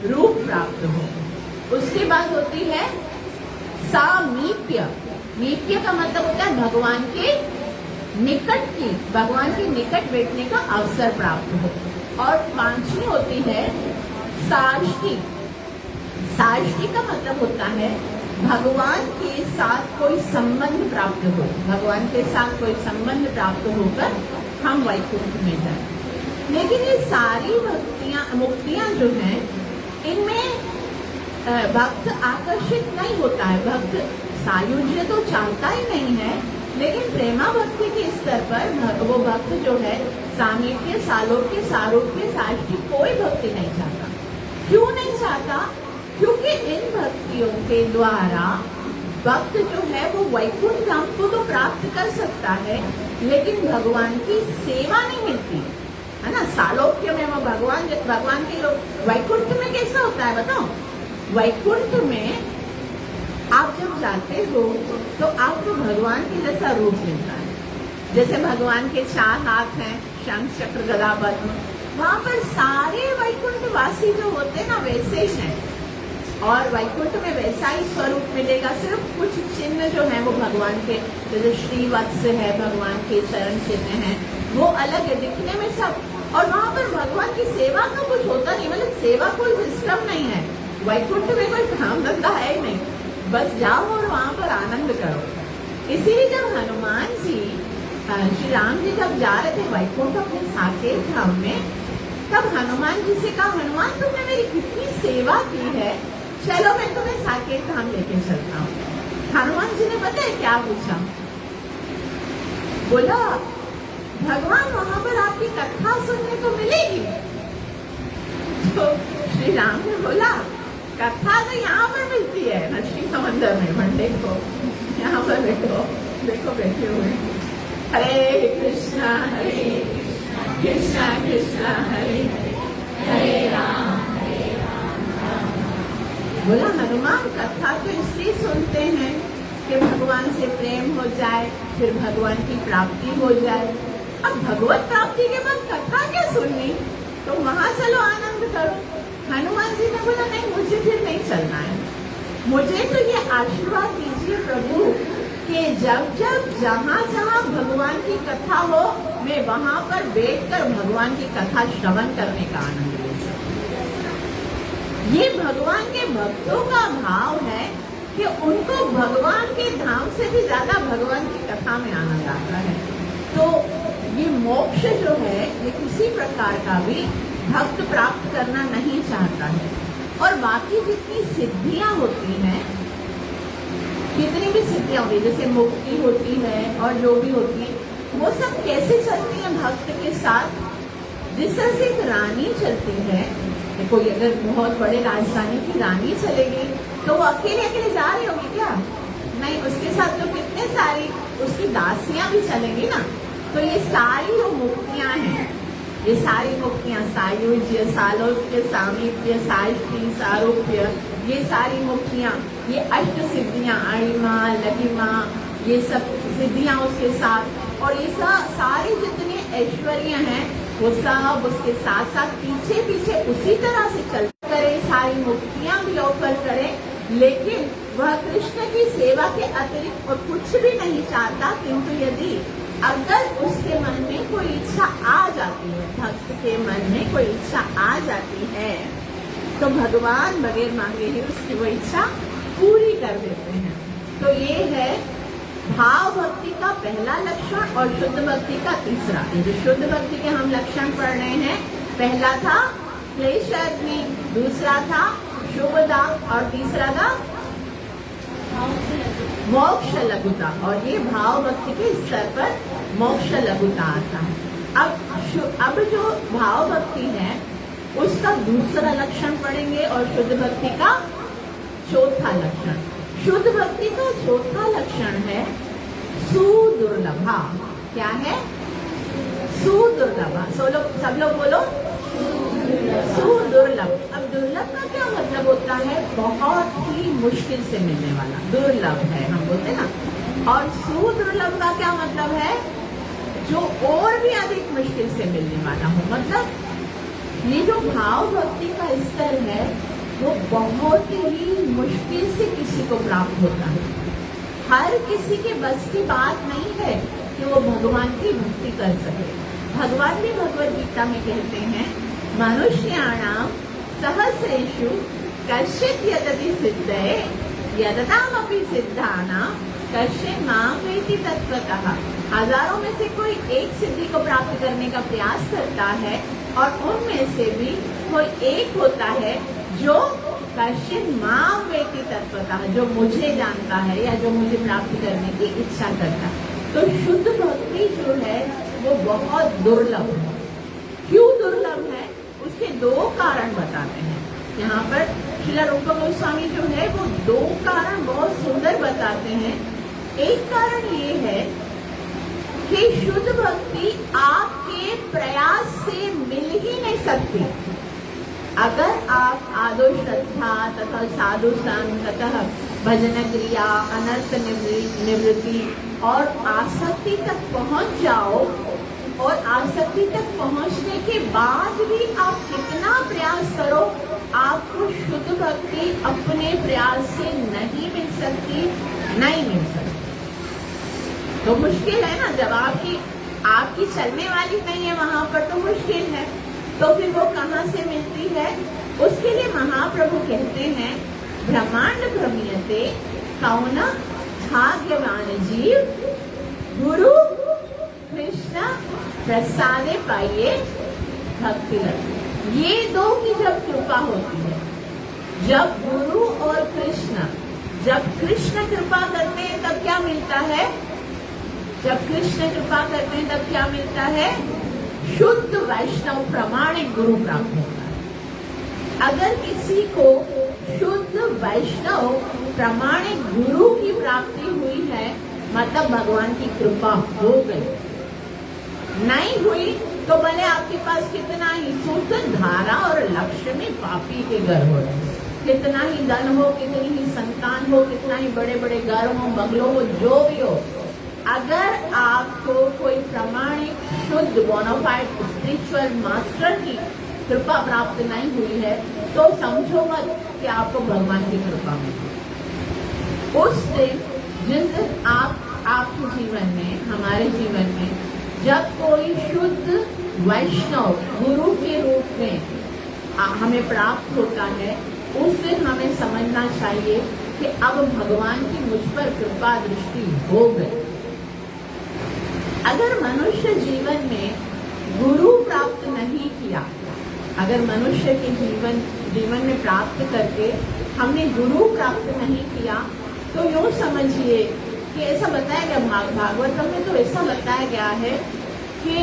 रूप प्राप्त हो। उसके बाद होती है सामीप्य। मीप्य का मतलब होता है भगवान के निकट की, भगवान के निकट बैठने का अवसर प्राप्त हो। और पांचवी होती है साष्टी। साष्टी का मतलब होता है भगवान के साथ कोई संबंध प्राप्त हो, भगवान के साथ कोई संबंध प्राप्त होकर हम वैकुंठ में जाए। लेकिन ये सारी भक्तियां, मुक्तियां जो हैं, इनमें भक्त आकर्षित नहीं होता है। भक्त सायुज्य तो चाहता ही नहीं है, लेकिन प्रेमा भक्ति के स्तर पर वो भक्त जो है सामीप्य, सालोक्य, सारूप्य, साष्टी कोई भक्ति नहीं चाहता। क्यों नहीं चाहता? क्योंकि इन भक्तियों के द्वारा भक्त जो है वो वैकुंठ धाम को तो प्राप्त कर सकता है, लेकिन भगवान की सेवा नहीं मिलती है ना। सालोक्य में वो भगवान के लोग, वैकुंठ में कैसा होता है बताओ? वैकुंठ में आप जब जाते हो तो आपको भगवान के जैसा रूप मिलता है। जैसे भगवान के 4 हाथ हैं, शंख, चक्र, गदा, पद्म, वहां पर सारे वैकुंठ वासी जो होते हैं ना वैसे ही हैं। और वैकुंठ में वैसा ही स्वरूप मिलेगा, सिर्फ कुछ चिन्ह जो है वो भगवान के, जैसे श्रीवत्स है, भगवान के चरण चिन्ह है, वो अलग है दिखने में सब। और वहां पर भगवान की सेवा का कुछ होता नहीं, मतलब सेवा कोई सिस्टम नहीं है। वैकुंठ में कोई काम धंधा है ही नहीं, बस जाओ और वहां पर आनंद करो। इसीलिए जब हनुमान जी, श्री राम जी जब जा रहे थे वैकुंठ अपने साकेत धाम में, तब हनुमान जी से कहा, हनुमान तुमने मेरी कितनी सेवा की है, चलो मैं तुम्हें साकेत धाम लेके चलता हूँ। हनुमान जी ने पता है क्या पूछा? बोला भगवान वहां पर आपकी कथा सुनने को मिलेगी। तो श्री राम ने बोला कथा तो यहाँ पर मिलती है नरसिंह समंदर में, मंडे को यहाँ पर देखो देखो बैठे हुए। हरे कृष्णा कृष्णा कृष्णा हरे हरे राम। बोला हनुमान कथा तो इसलिए सुनते हैं कि भगवान से प्रेम हो जाए, फिर भगवान की प्राप्ति हो जाए। अब भगवत प्राप्ति के बाद कथा क्या सुननी, तो वहां चलो आनंद करो। हनुमान जी ने बोला नहीं, मुझे फिर नहीं चलना है, मुझे तो ये आशीर्वाद दीजिए प्रभु कि जब जब जहाँ जहाँ भगवान की कथा हो, मैं वहां पर बैठकर भगवान की कथा श्रवण करने का आनंद ले सकूं। ये भगवान के भक्तों का भाव है कि उनको भगवान के धाम से भी ज्यादा भगवान की कथा में आनंद आता है। तो ये मोक्ष जो है ये किसी प्रकार का भी भक्त प्राप्त करना नहीं चाहता है। और बाकी जितनी सिद्धियां होती हैं, कितनी भी सिद्धियां होती है, जैसे मुक्ति होती है और जो भी होती है, वो सब कैसे चलती है भक्त के साथ? जिस तरह से एक रानी चलती है, कोई अगर बहुत बड़े राजधानी की रानी चलेगी तो वो अकेले अकेले जा रही होगी क्या? नहीं, उसके साथ तो कितने सारी उसकी दासियां भी चलेंगी ना। तो ये सारी जो मुक्तियां हैं, ये सारी मुक्तियां, सायुज्य, सालोक्य, सामीप्य, साष्टी, सारूप्य, ये सारी मुक्तियां, ये अष्ट सिद्धियां, अणिमा, लघिमा, ये सब सिद्धियां उसके साथ, और ये सारे जितने ऐश्वर्य हैं वो सब उसके साथ साथ पीछे पीछे उसी तरह से चलते करे, सारी मुक्तियां भी ऑफर करे, लेकिन वह कृष्ण की सेवा के अतिरिक्त और कुछ भी नहीं चाहता। किंतु यदि अगर उसके मन में कोई इच्छा आ जाती है, भक्त के मन में कोई इच्छा आ जाती है, तो भगवान बगैर मांगे ही उसकी वो इच्छा पूरी कर देते हैं। तो ये है भाव भक्ति का पहला लक्षण और शुद्ध भक्ति का तीसरा। ये जो शुद्ध भक्ति के हम लक्षण पढ़ रहे हैं, पहला था क्लेशाग्नि, दूसरा था शुभदा और तीसरा था मोक्ष लघुता। और ये भाव भक्ति के स्तर पर मोक्ष लघुता आता है। अब जो भाव भक्ति है उसका दूसरा लक्षण पढ़ेंगे और शुद्ध भक्ति का चौथा लक्षण। शुद्ध भक्ति का चौथा लक्षण है सुदुर्लभा। क्या है? सुदुर्लभा। सब लोग बोलो सुदुर्लभ। अब दुर्लभ का क्या मतलब होता है? बहुत ही मुश्किल से मिलने वाला, दुर्लभ है हम बोलते ना। और सुदुर्लभ का क्या मतलब है? जो और भी अधिक मुश्किल से मिलने वाला हो। मतलब ये जो भाव भक्ति का स्तर है वो बहुत ही मुश्किल से किसी को प्राप्त होता है। हर किसी के बस की बात नहीं है कि वो भगवान की भक्ति कर सके। भगवान भी भगवद गीता में कहते हैं, मनुष्याणाम सहस्रेषु कश्चित् यतति सिद्धये यततामपि सिद्धानां कश्चित् मां वेति तत्त्वतः। हजारों में से कोई एक सिद्धि को प्राप्त करने का प्रयास करता है और उनमें से भी कोई एक होता है जो कश्चित् मां वेति तत्त्वतः, जो मुझे जानता है या जो मुझे प्राप्त करने की इच्छा करता है। तो शुद्ध भक्ति जो है वो बहुत दुर्लभ है। क्यों दुर्लभ है? उसके दो कारण बताते हैं। यहाँ पर श्रील रूप गोस्वामी जो है वो दो कारण बहुत सुंदर बताते हैं। एक कारण ये है कि शुद्ध भक्ति आपके प्रयास से मिल ही नहीं सकती। अगर आप आदो श्रद्धा तथा साधु संग तथा भजन क्रिया, अनर्थ निवृत्ति और आसक्ति तक पहुंच जाओ, और आसक्ति तक पहुंचने के बाद भी आप कितना प्रयास करो, आपको शुद्ध भक्ति अपने प्रयास से नहीं मिल सकती, नहीं मिल सकती। तो मुश्किल है ना, जब आपकी चलने वाली नहीं है वहां पर तो मुश्किल है। तो फिर वो कहाँ से मिलती है? उसके लिए महाप्रभु कहते हैं, ब्रह्मांड भ्रमीयते कौन भाग्यवान जीव गुरु कृष्ण प्रसादे पाइये भक्ति लगे। ये दो की जब कृपा होती है, जब गुरु और कृष्ण, जब कृष्ण कृपा करते हैं तब क्या मिलता है? जब कृष्ण कृपा करते हैं तब क्या मिलता है? शुद्ध वैष्णव प्रमाणिक गुरु प्राप्त होता है। अगर किसी को शुद्ध वैष्णव प्रमाणिक गुरु की प्राप्ति हुई है, मतलब भगवान की कृपा हो गई। नहीं हुई तो भले आपके पास कितना ही शुद्ध धारा और लक्ष्य में पापी के घर हो, कितना ही धन हो, कितनी ही संतान हो, कितना ही बड़े बड़े घर हो, बंगलों हो, जो भी हो, अगर आपको कोई प्रमाणिक शुद्ध बोनाफाइड स्पिरिचुअल मास्टर की कृपा प्राप्त नहीं हुई है तो समझो मत कि आपको भगवान की कृपा मिली। उस दिन, जिस दिन आपके जीवन में, हमारे जीवन में जब कोई शुद्ध वैष्णव गुरु के रूप में हमें प्राप्त होता है, उस दिन हमें समझना चाहिए कि अब भगवान की मुझ पर कृपा दृष्टि हो गई। अगर मनुष्य जीवन में गुरु प्राप्त नहीं किया, अगर मनुष्य के जीवन में प्राप्त करके हमने गुरु प्राप्त नहीं किया, तो यूँ समझिए कि ऐसा बताया गया भागवतम में, तो ऐसा बताया गया है कि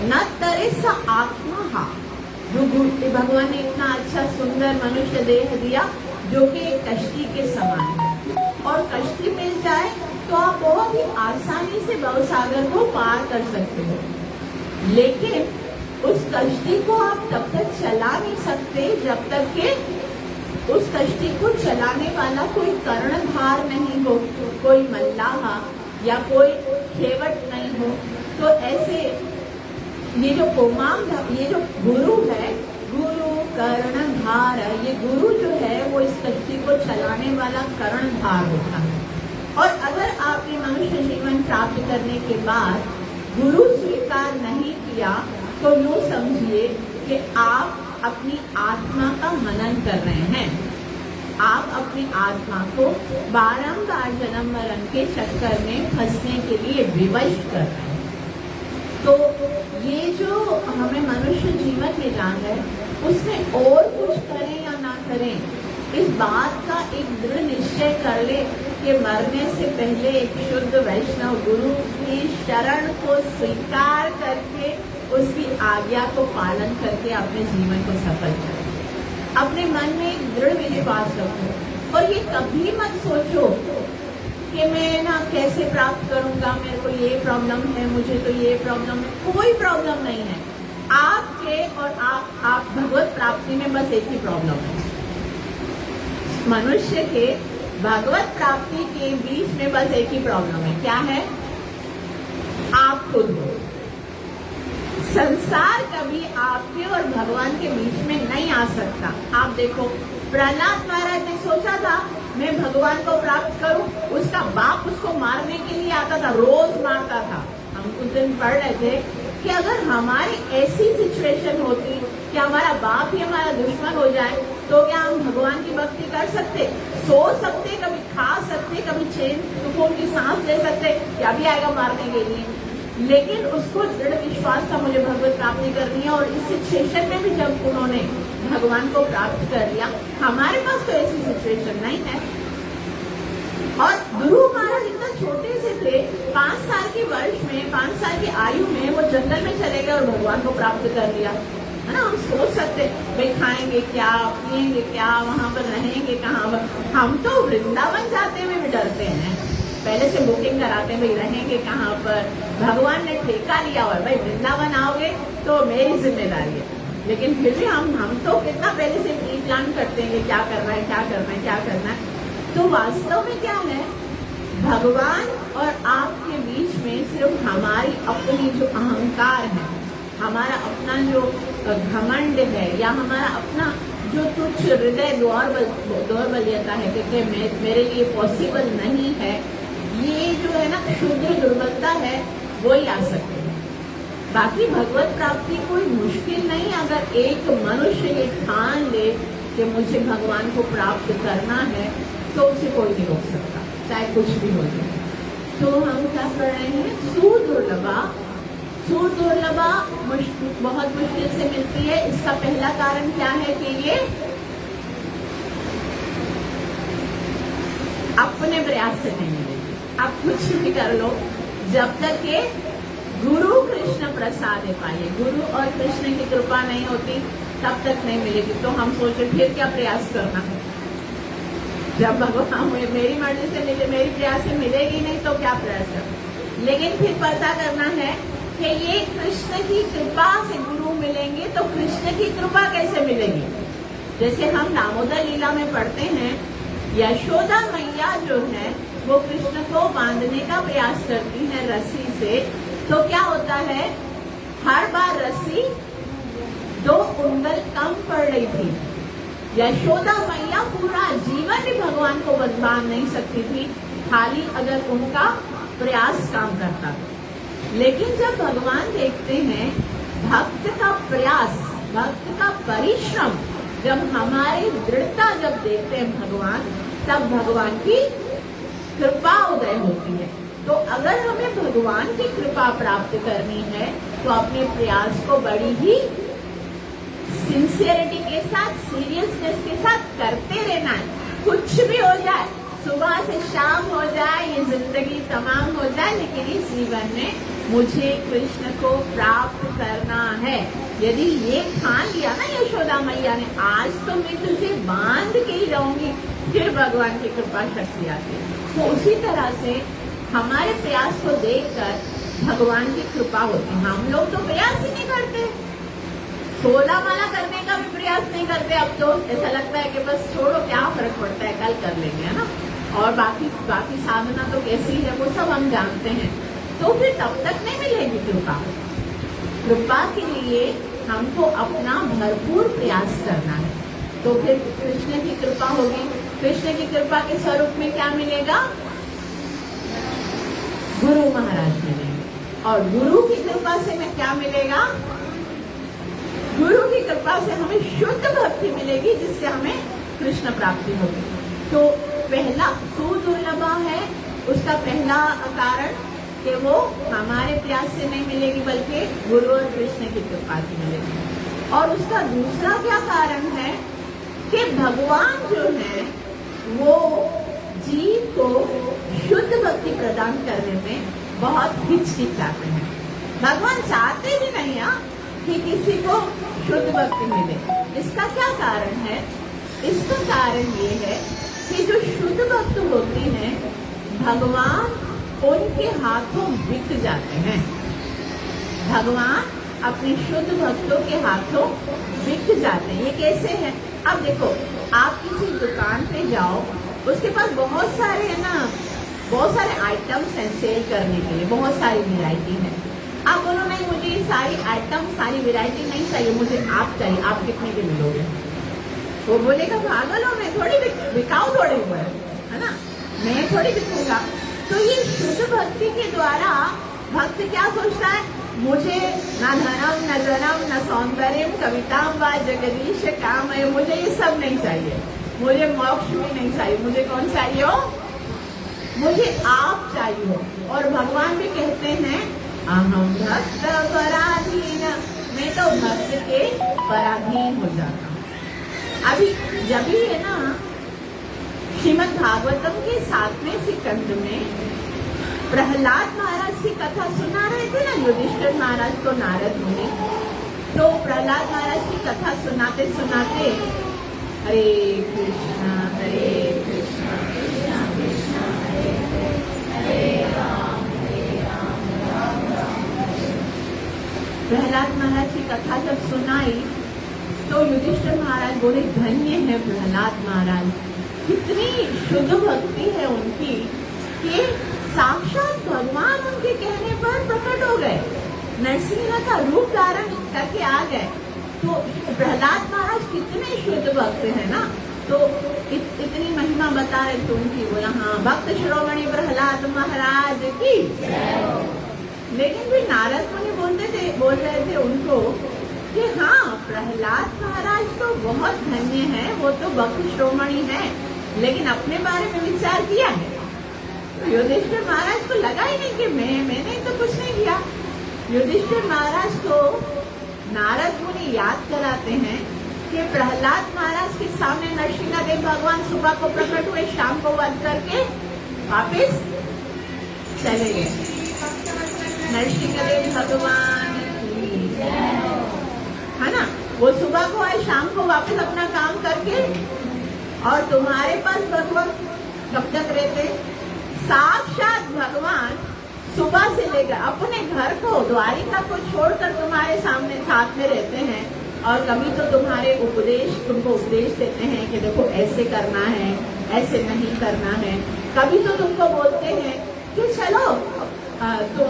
न तरे सा आत्मा, जो भगवान ने इतना अच्छा सुंदर मनुष्य देह दिया जो कि एक कश्ती के समान है, और कश्ती मिल जाए तो आप बहुत ही आसानी से भवसागर को पार कर सकते हो। लेकिन उस कश्ती को आप तब तक चला नहीं सकते जब तक कि उस कश्ती को चलाने वाला कोई कर्णधार नहीं हो, कोई मल्लाह या कोई खेवट नहीं हो। तो ऐसे ये जो ये जो गुरु है, गुरु कर्णधार, ये गुरु जो है वो इस कश्ती को चलाने वाला कर्णधार होता है। और अगर आपने मनुष्य जीवन प्राप्त करने के बाद गुरु स्वीकार नहीं किया, तो यूँ समझिए कि आप अपनी आत्मा का मनन कर रहे हैं। आप अपनी आत्मा को बारंबार जन्म मरण के चक्कर में फंसने के लिए विवश कर रहे हैं। तो ये जो हमें मनुष्य जीवन मिला है, उसमें और कुछ करें या ना करें, इस बात का एक दृढ़ निश्चय कर ले कि मरने से पहले एक शुद्ध वैष्णव गुरु की शरण को स्वीकार करके उसकी आज्ञा को पालन करके अपने जीवन को सफल करें। अपने मन में एक दृढ़ विश्वास रखो और ये कभी मत सोचो कि मैं ना कैसे प्राप्त करूंगा, मेरे को ये प्रॉब्लम है, मुझे तो ये प्रॉब्लम है। कोई प्रॉब्लम नहीं है आपके और आप भगवत प्राप्ति में बस एक ही प्रॉब्लम है। मनुष्य के भगवत प्राप्ति के बीच में बस एक ही प्रॉब्लम है। क्या है? आप खुद हो। संसार कभी आपके और भगवान के बीच में नहीं आ सकता। आप देखो, प्रहलाद महाराज ने सोचा था मैं भगवान को प्राप्त करूं, उसका बाप उसको मारने के लिए आता था, रोज मारता था। हम हम उस दिन पढ़ रहे थे कि अगर हमारी ऐसी सिचुएशन होती कि हमारा बाप ही हमारा दुश्मन हो जाए तो क्या हम भगवान की भक्ति कर सकते, सो सकते, कभी खा सकते, कभी चैन सुकून की सांस ले सकते, क्या भी आएगा मारने के लिए। लेकिन उसको दृढ़ विश्वास था मुझे भगवत प्राप्ति करनी है, और इस सिचुएशन में भी जब उन्होंने भगवान को प्राप्त कर लिया, हमारे पास तो ऐसी सिचुएशन नहीं है। और गुरु महाराज इतना छोटे से थे, 5 साल की वर्ष में, 5 साल की आयु में वो जंगल में चले गए और भगवान को प्राप्त कर लिया, है ना। हम सोच सकते भाई खाएंगे क्या, पिएंगे क्या, वहां पर रहेंगे कहाँ पर। हम तो वृंदावन जाते हुए भी डरते हैं, पहले से बुकिंग कराते हैं भाई रहेंगे कहाँ पर। भगवान ने ठेका लिया हुआ भाई वृंदावन आओगे तो मेरी जिम्मेदारी है, लेकिन फिर भी हम तो कितना पहले से प्री प्लान करते हैं क्या करना है, क्या करना है, क्या करना है। तो वास्तव में क्या है, भगवान और आपके बीच में सिर्फ हमारी अपनी जो अहंकार है, हमारा अपना जो घमंड है, या हमारा अपना जो तुच्छ हृदय दौर्बल्यता है कि मेरे लिए पॉसिबल नहीं है, ये जो है ना क्षुद्र दुर्बलता है, वो ही आ सकते हैं। बाकी भगवत प्राप्ति कोई मुश्किल नहीं। अगर एक मनुष्य ये ठान ले कि मुझे भगवान को प्राप्त करना है तो उसे कोई नहीं रोक सकता, चाहे कुछ भी हो जाए। तो हम क्या कर रहे हैं, सुदुर्लभा बहुत मुश्किल से मिलती है। इसका पहला कारण क्या है कि ये अपने प्रयास से नहीं मिलेगी। आप कुछ भी कर लो, जब तक के गुरु कृष्ण प्रसाद पाइए, गुरु और कृष्ण की कृपा नहीं होती तब तक नहीं मिलेगी। तो हम सोचे फिर क्या प्रयास करना, जब भगवान मेरी मर्जी से मिले, मेरी प्रयास से मिलेगी नहीं तो क्या प्रयास करना। लेकिन फिर पता करना है कि ये कृष्ण की कृपा से गुरु मिलेंगे, तो कृष्ण की कृपा कैसे मिलेगी। जैसे हम दामोदर लीला में पढ़ते हैं, यशोदा मैया जो है वो कृष्ण को बांधने का प्रयास करती है रस्सी से, तो क्या होता है, हर बार रस्सी 2 उंगल कम पड़ रही थी। यशोदा मैया पूरा जीवन भी भगवान को बांध नहीं सकती थी, खाली अगर उनका प्रयास काम करता था। लेकिन जब भगवान देखते हैं भक्त का प्रयास, भक्त का परिश्रम, जब हमारी दृढ़ता जब देखते हैं भगवान, तब भगवान की कृपा उदय होती है। तो अगर हमें भगवान की कृपा प्राप्त करनी है तो अपने प्रयास को बड़ी ही सिंसियरिटी के साथ, सीरियसनेस के साथ करते रहना है। कुछ भी हो जाए, सुबह से शाम हो जाए, ये जिंदगी तमाम हो जाए, लेकिन इस जीवन में मुझे कृष्ण को प्राप्त करना है। यदि ये ठान लिया ना यशोदा मैया ने, आज तो मैं तुझे बांध के ही रहूंगी, फिर भगवान की कृपा शक्ति आती है। तो उसी तरह से हमारे प्रयास को देखकर भगवान की कृपा होती है। हम लोग तो प्रयास ही नहीं करते, 16 माला करने का भी प्रयास नहीं करते। अब तो ऐसा लगता है कि बस छोड़ो, क्या फर्क पड़ता है, कल कर लेंगे, है ना। और बाकी साधना तो कैसी है वो सब हम जानते हैं। तो फिर तब तक नहीं मिलेगी कृपा। कृपा के लिए हमको अपना भरपूर प्रयास करना है, तो फिर कृष्ण की कृपा होगी। कृष्ण की कृपा के स्वरूप में क्या मिलेगा, गुरु महाराज मिलेंगे। और गुरु की कृपा से में क्या मिलेगा, गुरु की कृपा से हमें शुद्ध भक्ति मिलेगी, जिससे हमें कृष्ण प्राप्ति होगी। तो पहला सुदुर्लभा है, उसका पहला कारण कि वो हमारे प्रयास से नहीं मिलेगी, बल्कि गुरु और कृष्ण की कृपा से मिलेगी। और उसका दूसरा क्या कारण है कि भगवान जो है वो जीव को शुद्ध भक्ति प्रदान करने में बहुत हिचकिचाते हैं। भगवान चाहते भी नहीं कि किसी को शुद्ध भक्ति मिले। इसका क्या कारण है, इसका कारण ये है कि जो शुद्ध भक्त होती हैं, भगवान उनके हाथों बिक जाते हैं। भगवान अपने शुद्ध भक्तों के हाथों बिक जाते हैं। ये कैसे है, अब देखो, आप किसी दुकान पे जाओ, उसके पास बहुत सारे है ना, बहुत सारे आइटम्स हैं सेल करने के लिए, बहुत सारी वैरायटी है। आप बोलो नहीं, मुझे ये सारी आइटम, सारी वैरायटी नहीं चाहिए, मुझे आप चाहिए, आप कितने के मिलोगे। वो बोलेगा पागल हो, मैं थोड़ी बिकाऊ थोड़ी हुआ है ना, मैं थोड़ी बिकूंगा। तो ये शुद्ध भक्ति के द्वारा भक्त क्या सोचता है, मुझे न धनम न जनम न सौंदर्यम कविताम व जगदीश काम है, मुझे ये सब नहीं चाहिए, मुझे मोक्ष भी नहीं चाहिए, मुझे कौन चाहिए हो, मुझे आप चाहिए हो। और भगवान भी कहते हैं अहम भक्त पराधीन, मैं तो भक्त के पराधीन हो जाता हूँ। अभी जब भी है ना श्रीमद् भागवतम के 7वें स्कंद में प्रहलाद महाराज की कथा सुना रहे थे ना युधिष्ठिर महाराज को नारद मुनि, तो प्रहलाद महाराज की कथा सुनाते सुनाते हरे कृष्णा कृष्णा कृष्णा हरे हरे राम राम राम। प्रहलाद महाराज की कथा जब सुनाई तो युधिष्ठिर महाराज बोले धन्य है प्रहलाद महाराज, कितनी शुद्ध भक्ति है उनकी कि साक्षात भगवान उनके कहने पर प्रकट हो गए, नरसिंह का रूप धारण करके आ गए। तो प्रहलाद महाराज कितने शुद्ध भक्त है ना, तो इतनी महिमा बता रहे थे उनकी, बोला हाँ भक्त शिरोमणि प्रहलाद महाराज की। लेकिन भी नारद मुनि बोल रहे थे उनको कि हाँ प्रहलाद महाराज तो बहुत धन्य है, वो तो भक्त शिरोमणि है, लेकिन अपने बारे में विचार किया है। युधिष्ठिर महाराज को लगा ही नहीं कि मैंने तो कुछ नहीं किया। युधिष्ठिर महाराज को नारद मुनि याद कराते हैं कि प्रहलाद महाराज के सामने नरसिंहदेव भगवान सुबह को प्रकट हुए, शाम को वध करके वापस चले गए। नरसिंहदेव भगवान है ना, वो सुबह को आए, शाम को वापस अपना काम करके, और तुम्हारे पास भगवान कब तक रहते, साक्षात भगवान सुबह से लेकर अपने घर को द्वारिका को छोड़कर तुम्हारे सामने साथ में रहते हैं, और कभी तो तुम्हारे तुमको उपदेश देते हैं कि देखो ऐसे करना है, ऐसे नहीं करना है। कभी तो तुमको बोलते हैं कि चलो तो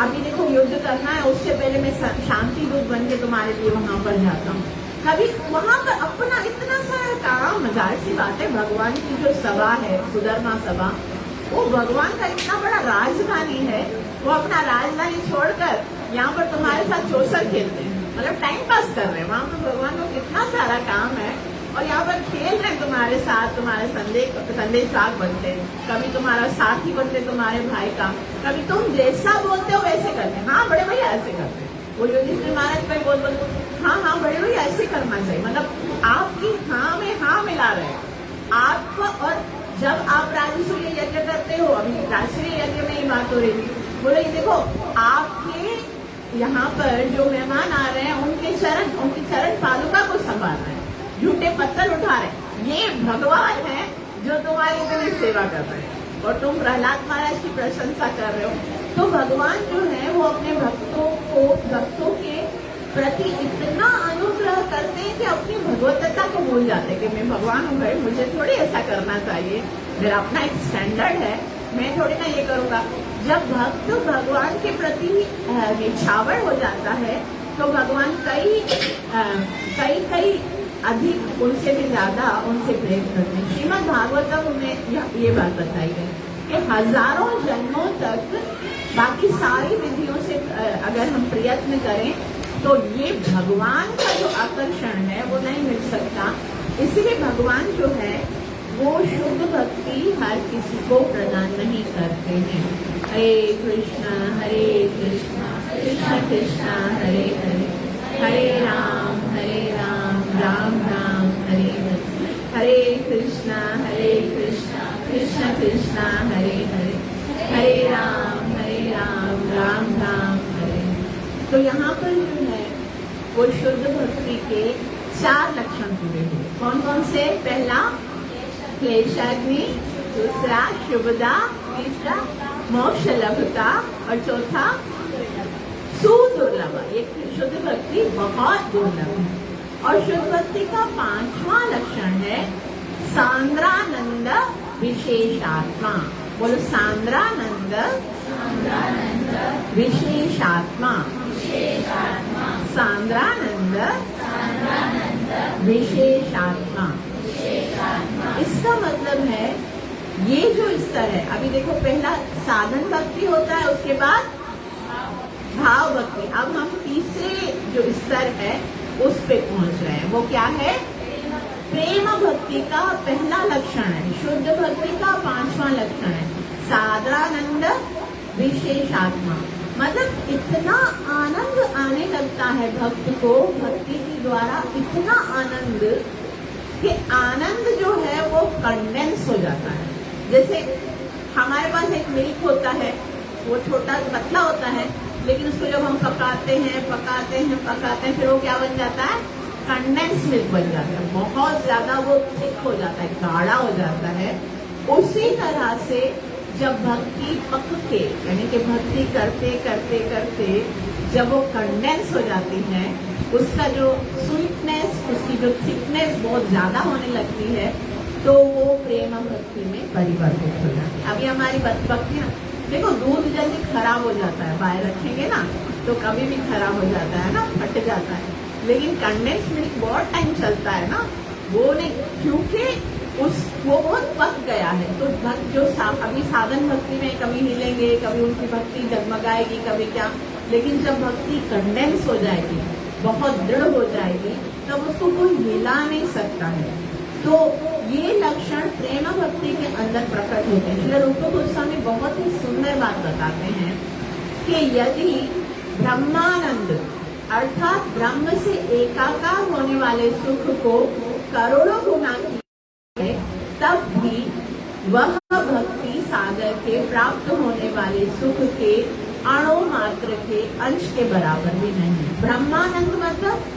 अभी देखो युद्ध करना है, उससे पहले मैं शांति दूत बन के तुम्हारे लिए वहां पर जाता हूँ। कभी वहां पर अपना इतना सारा काम, जाहिर सी बात है भगवान की जो सभा है सुधर्मा सभा, वो भगवान का इतना बड़ा राजधानी है, वो अपना राजधानी छोड़कर यहाँ पर तुम्हारे साथ चौसर खेलते हैं, मतलब टाइम पास कर रहे हैं। वहाँ पर भगवान को कितना सारा काम है, और यहाँ पर खेल रहे हैं तुम्हारे साथ, तुम्हारे संदेशवाहक बनते हैं, कभी तुम्हारा साथी बनते तुम्हारे भाई का, कभी तुम जैसा बोलते हो वैसे करते हैं। हाँ बड़े भैया ऐसे करते हैं, वो युधिष्ठिर महाराज को बोल हाँ बड़े भैया ऐसे करना चाहिए, मतलब आपकी हाँ में हाँ मिला रहे हैं आपको। और जब आप राजसूय यज्ञ करते हो, अभी राष्ट्रीय यज्ञ में ही बात हो रही थी, बोले देखो आपके यहाँ पर जो मेहमान आ रहे हैं उनकी चरण पादुका को संभाल रहे हैं, झूठे पत्थर उठा रहे, ये भगवान है जो तुम्हारी इतनी सेवा कर रहे हैं, और तुम प्रहलाद महाराज की प्रशंसा कर रहे हो। तो भगवान जो है वो अपने भक्तों के प्रति इतना अनुग्रह करते हैं कि अपनी भगवतता को भूल जाते हैं कि मैं भगवान हूँ भाई, मुझे थोड़ी ऐसा करना चाहिए, मेरा अपना एक स्टैंडर्ड है, मैं थोड़ी ना ये करूँगा। जब भक्त भगवान के प्रति निछावर हो जाता है तो भगवान कई अधिक उनसे भी ज्यादा उनसे प्रेम करते हैं। श्रीमद् भागवतम में ये बात बताई गई कि हजारों जन्मों तक बाकी सारी विधियों से अगर हम प्रयत्न करें तो ये भगवान का जो आकर्षण है वो नहीं मिल सकता। इसलिए भगवान जो है वो शुद्ध भक्ति हर किसी को प्रदान नहीं करते हैं। हरे कृष्णा कृष्णा कृष्णा हरे हरे, हरे राम राम राम हरे हरे, हरे कृष्णा कृष्णा कृष्णा हरे हरे, हरे राम राम राम हरे। तो यहाँ पर जो है वो शुद्ध भक्ति के 4 लक्षण पूरे हुए। कौन कौन से? पहला क्लेशाग्नि, दूसरा शुभदा, तीसरा मोक्ष लभता, और चौथा सुदुर्लभ। एक शुद्ध भक्ति बहुत दुर्लभ है। और शुद्ध भक्ति का 5वां लक्षण है सांद्रानंद विशेषात्मा। बोलो सांद्रानंद विशेषात्मा, सांद्रानंद विशेषात्मा। इसका मतलब है ये जो स्तर है, अभी देखो पहला साधन भक्ति होता है, उसके बाद भाव भक्ति। अब हम तीसरे जो स्तर है उस पे पहुंच रहे हैं। वो क्या है? प्रेम भक्ति का पहला लक्षण है, शुद्ध भक्ति का पांचवा लक्षण है साधारानंद विशेषात्मा। मतलब इतना आनंद आने लगता है भक्त को भक्ति के द्वारा, इतना आनंद कि आनंद जो है वो कंडेंस हो जाता है। जैसे हमारे पास एक मिल्क होता है, वो छोटा पतला होता है, लेकिन उसको जब हम पकाते हैं फिर वो क्या बन जाता है? कंडेंस मिल्क बन जाता है। बहुत ज्यादा वो थिक हो जाता है, गाढ़ा हो जाता है। उसी तरह से जब भक्ति पक के, यानी कि भक्ति करते करते करते जब वो कंडेंस हो जाती है, उसका जो स्वीटनेस, उसकी जो थिकनेस बहुत ज्यादा होने लगती है, तो वो प्रेम भक्ति में परिवर्तित हो जाती है। अभी हमारी भक्ति देखो, दूध जल्दी खराब हो जाता है, बाहर रखेंगे ना तो कभी भी खराब हो जाता है ना, फट जाता है। लेकिन कंडेंस मिल्क बहुत टाइम चलता है ना, वो नहीं, क्योंकि वो बहुत पक गया है। तो भक्त जो अभी साधन भक्ति में कभी हिलेंगे, कभी उनकी भक्ति जगमगाएगी, कभी क्या, लेकिन जब भक्ति कंडेंस हो जाएगी, बहुत दृढ़ हो जाएगी, तब उसको कोई हिला नहीं सकता है। तो ये लक्षण प्रेम भक्ति के अंदर प्रकट होते हैं। श्री रूप गोस्वामी बहुत ही सुंदर बात बताते हैं कि यदि ब्रह्मानंद अर्थात ब्रह्म से एकाकार होने वाले सुख को करोड़ों गुना किया, तब भी वह भक्ति सागर के प्राप्त होने वाले सुख के अणु मात्र के अंश के बराबर भी नहीं। ब्रह्मानंद मतलब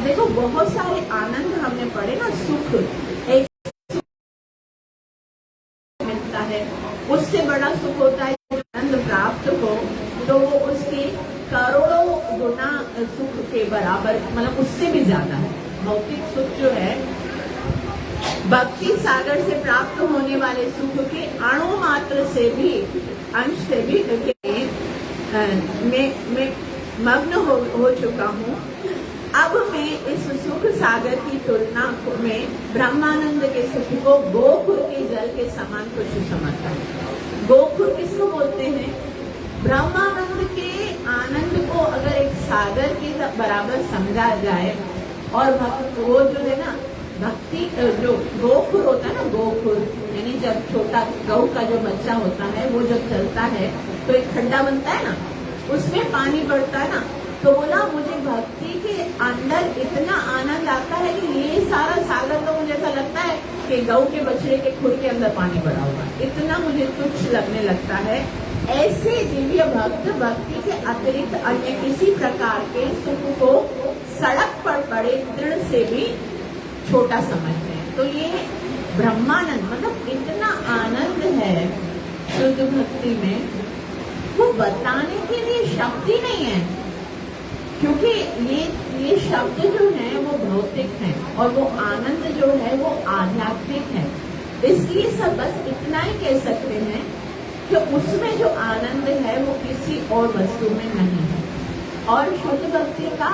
देखो, बहुत सारे आनंद हमने पढ़े ना, सुख एक मिलता है, उससे बड़ा सुख होता है जो आनंद प्राप्त हो, तो वो उसके करोड़ों गुना सुख के बराबर, मतलब उससे भी ज्यादा है। भौतिक सुख जो है, भक्ति सागर से प्राप्त होने वाले सुख के अणु मात्र से भी, अंश से भी मैं मग्न हो चुका हूँ। अब मैं इस सुख सागर की तुलना में ब्रह्मानंद के सुख को गोखुर के जल के समान तुच्छ समझता हूँ। गोखुर किसको बोलते हैं? ब्रह्मानंद के आनंद को अगर एक सागर के बराबर समझा जाए, और भक्त वो जो है ना, भक्ति जो गोखुर होता है ना, गोखुर यानी जब छोटा गऊ का जो बच्चा होता है, वो जब चलता है तो एक खड्डा बनता है ना, उसमें पानी पड़ता है ना, तो बोला मुझे भक्ति के अंदर इतना आनंद आता है कि ये सारा सागर तो मुझे ऐसा लगता है कि गऊ के बछड़े के खुर के अंदर पानी पड़ा होगा, इतना मुझे तुच्छ लगने लगता है। ऐसे दिव्य भक्त भक्ति के अतिरिक्त अन्य किसी प्रकार के सुख को सड़क पर पड़े दृढ़ से भी छोटा समझते हैं। तो ये ब्रह्मानंद मतलब इतना आनंद है शुद्ध भक्ति में, वो बताने के लिए शब्द ही नहीं है, क्योंकि ये शब्द जो है वो भौतिक है और वो आनंद जो है वो आध्यात्मिक है। इसलिए सब बस इतना ही कह सकते हैं कि उसमें जो आनंद है वो किसी और वस्तु में नहीं है। और शुद्ध भक्ति का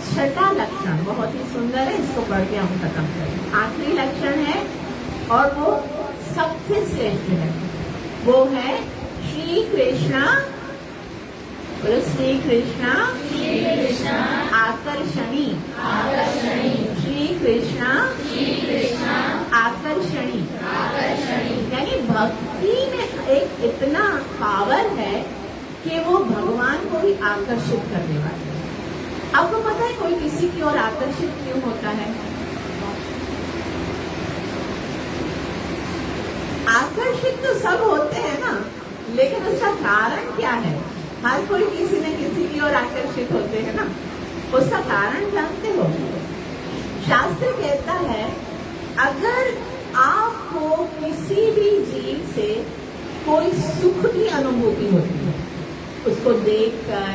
छठा लक्षण बहुत ही सुंदर है, इसको पढ़ के हम खत्म करें। आखिरी लक्षण है और वो सबसे श्रेष्ठ है, वो है श्री कृष्ण। बोलो श्री कृष्ण आकर्षणी, श्री कृष्ण आकर्षणी। यानी भक्ति में एक इतना पावर है कि वो भगवान को भी आकर्षित करने वाली है। आपको पता है कोई किसी की ओर आकर्षित क्यों होता है? आकर्षित तो सब होते हैं ना, लेकिन उसका कारण क्या है? हर कोई किसी न किसी की ओर आकर्षित होते हैं ना, उसका कारण जानते हो? शास्त्र कहता है अगर आपको किसी भी जीव से कोई सुख की अनुभूति होती है, उसको देखकर,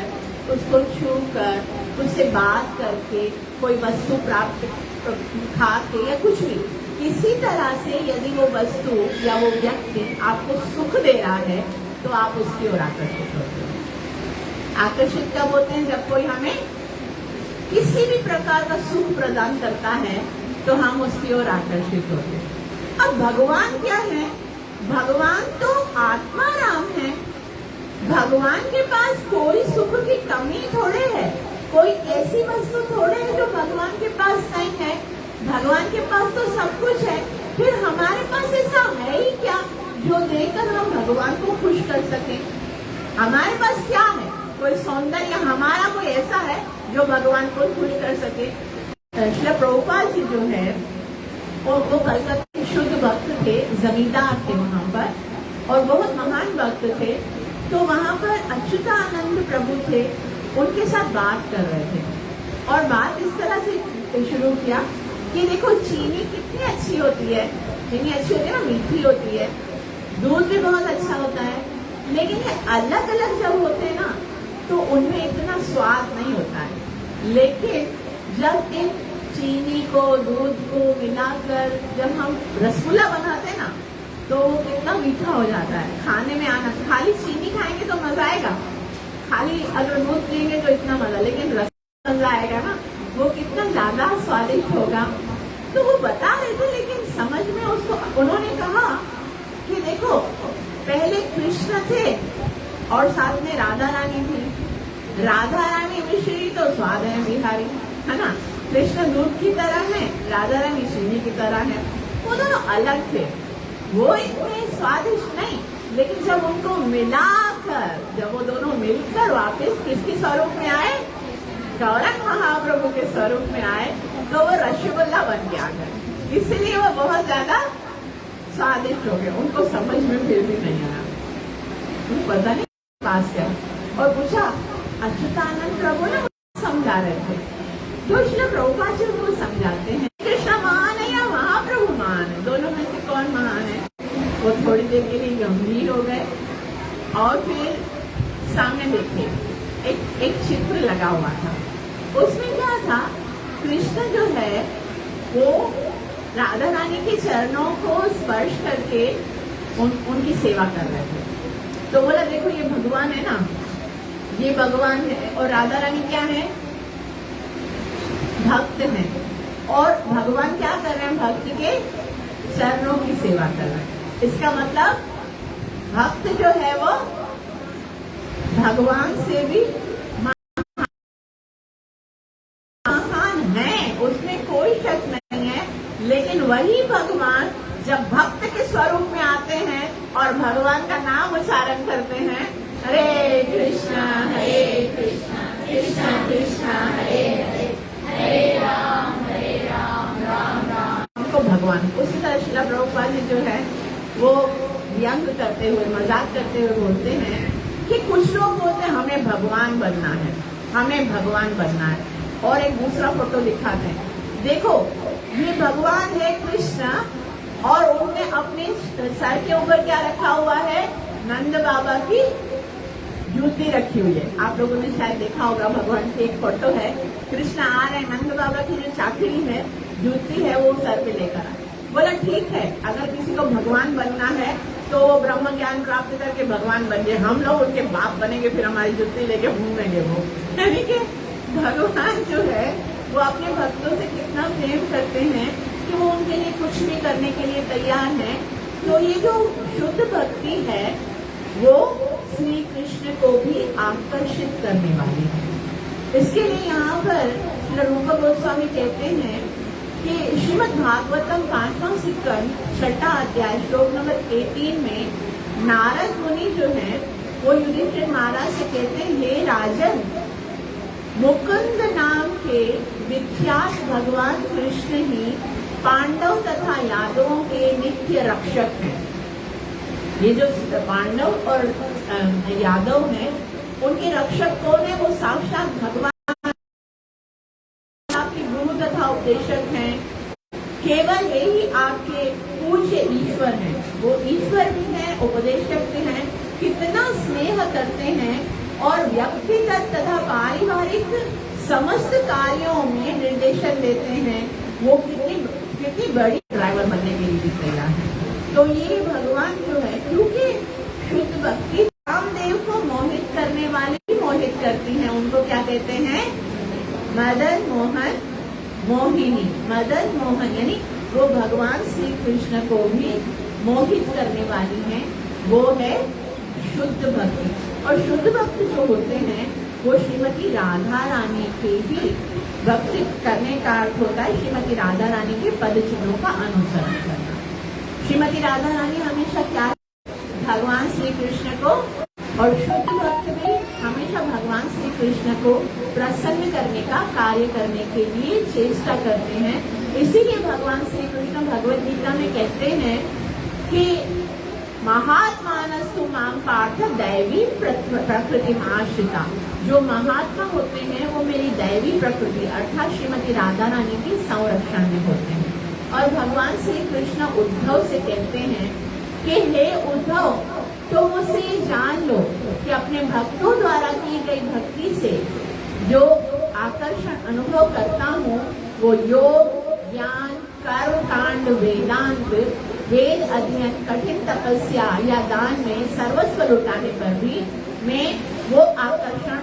उसको छूकर, उससे बात करके, कोई वस्तु प्राप्त खा के या कुछ भी, किसी तरह से यदि वो वस्तु या वो व्यक्ति आपको सुख दे रहा है तो आप उसकी ओर आकर्षित होते हैं। आकर्षित कब होते हैं? जब कोई हमें किसी भी प्रकार का सुख प्रदान करता है तो हम उसकी ओर आकर्षित होते हैं। अब भगवान क्या है? भगवान तो आत्मा राम है, भगवान के पास कोई सुख की कमी थोड़े है, कोई ऐसी वस्तु थोड़े है जो भगवान के पास नहीं है। भगवान के पास तो सब कुछ है, फिर हमारे पास ऐसा है ही क्या जो देकर हम भगवान को खुश कर सके। हमारे पास क्या है, कोई सौंदर्य हमारा कोई ऐसा है जो भगवान को खुश कर सके। श्रील प्रभुपाद जी जो है वो कलकत्ता के शुद्ध भक्त थे, जमींदार थे वहाँ पर और बहुत महान भक्त थे। तो वहाँ पर अच्युतानंद प्रभु थे, उनके साथ बात कर रहे थे और बात इस तरह से शुरू किया कि देखो चीनी कितनी अच्छी होती है, चीनी अच्छी होती है ना, मीठी होती है, दूध भी बहुत अच्छा होता है, लेकिन ये अलग अलग जब होते हैं ना तो उनमें इतना स्वाद नहीं होता है। लेकिन जब इन चीनी को दूध को मिलाकर जब हम रसगुल्ला बनाते हैं ना तो वो कितना मीठा हो जाता है, खाने में आना। खाली चीनी खाएंगे तो मजा आएगा, खाली अगर दूध पिएंगे तो इतना मजा, लेकिन रसगुल्ला मजा आएगा ना, वो कितना ज्यादा स्वादिष्ट होगा। तो वो बता रहे थे, लेकिन समझ में उसको उन्होंने कहा कि देखो पहले कृष्ण थे और साथ में राधा रानी थी। राधा रानी मिश्री तो स्वाद है बिहारी, है ना। कृष्ण दूध की तरह है, राधा रानी चीनी की तरह है। वो दोनों अलग थे, वो इतने स्वादिष्ट नहीं, लेकिन जब उनको मिलाकर, जब वो दोनों मिलकर वापस किसके स्वरूप में आए, गौरंग महाप्रभु के स्वरूप में आए, तो वो रसगुल्ला बन गया गए। इसलिए वो बहुत ज्यादा स्वादिष्ट हो गए। उनको समझ में फिर भी नहीं आया, पता नहीं पास गया और पूछा। अच्युतानंद प्रभु ने समझा रहे थे, तो श्रील प्रभुपाद जी उनको समझाते हैं कृष्ण महान है या महाप्रभु महान है, दोनों में से कौन महान है। वो थोड़ी देर के लिए गंभीर हो गए और फिर सामने देखिए एक चित्र लगा हुआ था। उसमें क्या था, कृष्ण जो है वो राधा रानी के चरणों को स्पर्श करके उनकी सेवा कर रहे थे। तो बोला देखो ये भगवान है ना, ये भगवान है और राधा रानी क्या है, भक्त हैं। और भगवान क्या कर रहे हैं, भक्त के चरणों की सेवा कर रहे हैं। इसका मतलब भक्त जो है वो भगवान से भी महान है, उसमें कोई शक नहीं है। लेकिन वही भगवान जब भक्त के स्वरूप में आते हैं और भगवान का नाम उच्चारण करते हैं, हरे कृष्णा कृष्णा कृष्णा हरे हरे, हरे राम राम राम। उनको भगवान, उसी तरह श्रील प्रभुपाद जी जो है वो व्यंग करते हुए, मजाक करते हुए बोलते हैं कि कुछ लोग बोलते हैं हमें भगवान बनना है, हमें भगवान बनना है, और एक दूसरा फोटो दिखाते हैं, देखो ये भगवान है कृष्ण और उनने अपने सर के ऊपर क्या रखा हुआ है, नंद बाबा की जूती रखी हुई है। आप लोगों ने शायद देखा होगा, भगवान की एक फोटो है, कृष्ण आ रहे, नंद बाबा की जो चाकरी है, जूती है, वो सर पे लेकर आए। बोला ठीक है, अगर किसी को भगवान बनना है तो ब्रह्म ज्ञान प्राप्त करके भगवान बन जाए, हम लोग उनके बाप बनेंगे, फिर हमारी जूती लेके घूमेंगे। वो यानी कि भगवान जो है वो अपने भक्तों से कितना प्रेम करते हैं कि वो उनके लिए कुछ भी करने के लिए तैयार है। तो ये जो शुद्ध भक्ति है वो श्री कृष्ण को भी आकर्षित करने वाली है। इसके लिए यहाँ पर रूप गोस्वामी कहते हैं कि श्रीमद् भागवतम 5वां सिक्कंद 6ठा अध्याय श्लोक नंबर 18 में नारद मुनि जो है वो युधिष्ठिर महाराज से कहते हैं, हे राजन, मुकुंद नाम के विख्यात भगवान कृष्ण ही पांडव तथा यादवों के नित्य रक्षक हैं। ये जो पांडव और यादव हैं उनके रक्षक कौन है, वो साक्षात भगवान आपके गुरु तथा उपदेशक हैं। केवल यही आपके पूज्य ईश्वर हैं, वो ईश्वर भी हैं, उपदेशक भी हैं, कितना स्नेह करते हैं और व्यक्तिगत तथा पारिवारिक समस्त कार्यों में निर्देशन देते हैं। वो कितनी बड़ी ड्राइवर बनने के लिए भी तैयार है। तो ये भगवान जो है, क्योंकि शुद्ध भक्ति रामदेव को मोहित करने वाले मोहित करती हैं, उनको क्या कहते हैं, मदन मोहन मोहिनी। मदन मोहन यानी वो भगवान श्री कृष्ण को भी मोहित करने वाली हैं, वो है शुद्ध भक्ति। और शुद्ध भक्त जो होते हैं वो श्रीमती राधा रानी के ही भक्ति करने का अर्थ होता है श्रीमती राधा रानी के पद चिन्हों का अनुसरण करना। श्रीमती राधा रानी हमेशा क्या, भगवान श्री कृष्ण को, और शुद्ध भक्त भी हमेशा भगवान श्री कृष्ण को प्रसन्न करने का कार्य करने के लिए चेष्टा करते हैं। इसीलिए भगवान श्री कृष्ण भगवद गीता में कहते हैं कि महात्मानस्तु माम पार्थ दैवी प्रकृति आश्रिता। जो महात्मा होते हैं वो मेरी दैवी प्रकृति अर्थात श्रीमती राधा रानी के संरक्षण में होते हैं। और भगवान श्री कृष्ण उद्धव से कहते हैं कि हे उद्धव, तो मुझसे ये जान लो कि अपने भक्तों द्वारा की गई भक्ति से जो आकर्षण अनुभव करता हूँ वो योग, ज्ञान, कर्म कांड, वेदांत, वेद अध्ययन, कठिन तपस्या या दान में सर्वस्व लुटाने पर भी मैं वो आकर्षण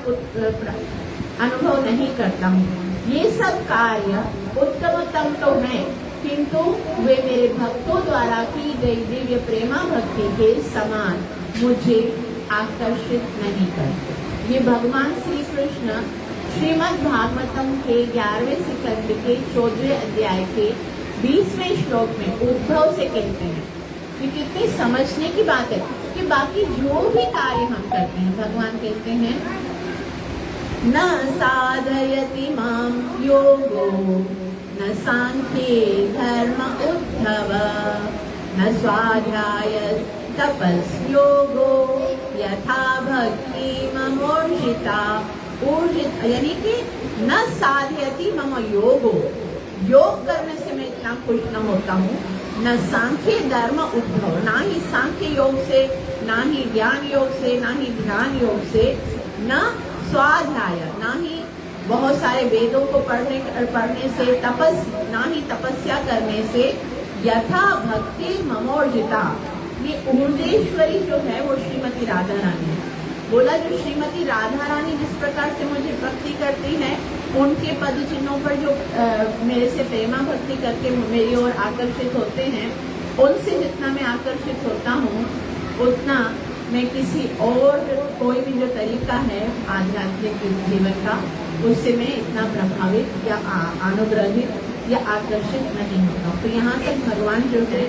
अनुभव नहीं करता हूँ। ये सब कार्य उत्तमतम तो है, किंतु वे मेरे भक्तों द्वारा की गई दिव्य प्रेमा भक्ति के समान मुझे आकर्षित नहीं करते। ये भगवान श्री कृष्ण श्रीमद् भागवतम के 11वें स्कंद के 14वें अध्याय के 20वें श्लोक में उद्धव से कहते हैं। ये कितनी समझने की बात है कि बाकी जो भी कार्य हम करते हैं, भगवान कहते हैं न साधयति माम योगो न सांख्ये धर्म उद्धव न स्वाध्याय तपस्योगो यथा भक्ति ममोर्जिता। ऊर्जित यानी कि न साधयति मम योगो, योग करने से मैं इतना खुश न होता हूँ, न सांख्य धर्म उद्धव, ना ही सांख्य योग से, ना ही ज्ञान योग से, ना ही ध्यान योग से, न स्वाध्याय, ना ही बहुत सारे वेदों को पढ़ने से, ना ही तपस्या करने से, यथा भक्ति ममोर्जिता। ये ऊर्जेश्वरी जो है वो श्रीमती राधा रानी है। बोला जो श्रीमती राधा रानी जिस प्रकार से मुझे भक्ति करती है, उनके पद चिन्हों पर जो मेरे से प्रेमा भक्ति करके मेरी ओर आकर्षित होते हैं, उनसे जितना मैं आकर्षित होता हूँ उतना मैं किसी और कोई भी जो तरीका है आध्यात्मिक जीवन का, उससे मैं इतना प्रभावित या अनुग्रहित या आकर्षित नहीं होता। तो यहाँ तक भगवान जो है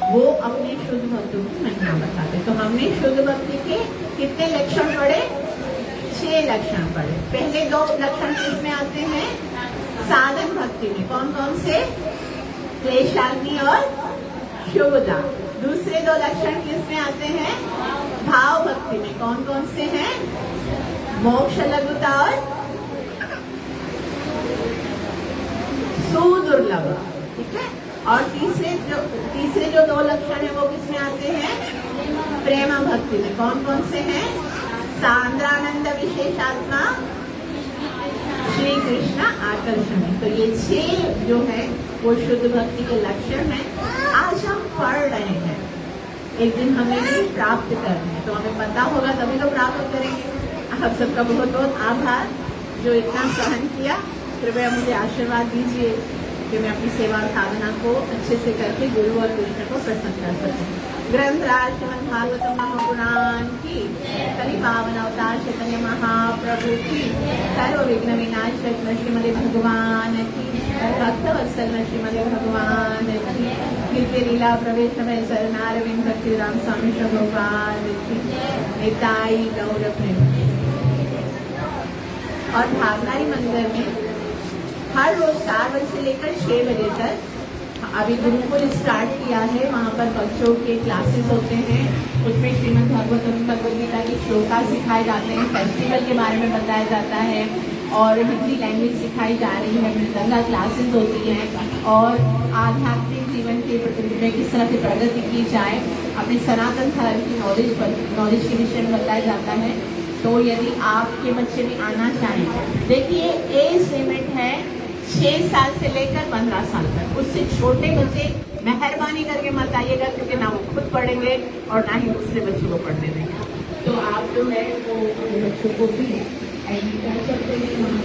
वो अपने शुद्ध भक्तों की महिमा बताते। तो हमने शुद्ध भक्ति के कितने लक्षण पढ़े? 6 लक्षण पढ़े। पहले 2 लक्षण किसमें आते हैं? साधन भक्ति में। कौन कौन से? क्लेशाग्नि और शुभदा। दूसरे 2 लक्षण किसमें आते हैं? भाव भक्ति में। कौन कौन से हैं? मोक्ष लघुता और सुदुर्लभ। ठीक है। और तीसरे जो 2 लक्षण है वो किसमें आते हैं? प्रेमा भक्ति में। कौन कौन से हैं? सांद्रानंद विशेषात्मा, श्री कृष्ण आकर्षण। तो ये 6 जो है वो शुद्ध भक्ति के लक्षण हैं। आज हम पढ़ रहे हैं, एक दिन हमें भी प्राप्त करना है, तो हमें पता होगा तभी तो प्राप्त करेंगे। आप सबका बहुत बहुत आभार जो इतना सहन किया। कृपया मुझे आशीर्वाद दीजिए कि मैं अपनी सेवा और साधना को अच्छे से करके गुरु और कृष्ण को प्रसन्न कर सकूं। ग्रंथराज श्रीमद् भागवतम महापुराण की, कलि पावन अवतार चैतन्य महाप्रभु की, सर्व विघ्न विनाशक श्रीमद् भगवान की, भक्त वत्सल श्रीमद् भगवान की, कीर्ति लीला प्रवेश में शरणारविंद भक्ति राम स्वामी भगवान की, निताई गौर प्रेम। और भावनारी मंदिर में हर रोज 4 बजे से लेकर 6 बजे तक अभी गुरुकुल स्टार्ट किया है। वहाँ पर बच्चों के क्लासेस होते हैं, उसमें श्रीमद् भागवतम भगवद गीता की श्लोका सिखाए जाते हैं, फेस्टिवल के बारे में बताया जाता है और हिंदी लैंग्वेज सिखाई जा रही है, मृदंगा क्लासेस होती हैं और आध्यात्मिक जीवन के में किस तरह से प्रगति की जाए, अपने सनातन धर्म की नॉलेज के विषय में बताया जाता है। तो यदि आपके बच्चे भी आना चाहें, देखिए एज लिमिट है 6 साल से लेकर 15 साल तक। उससे छोटे बच्चे मेहरबानी करके मत आइएगा, क्योंकि ना वो खुद पढ़ेंगे और ना ही दूसरे बच्चों को पढ़ने देंगे। तो आप जो है वो बच्चों को भी एडमिट कर सकते हैं।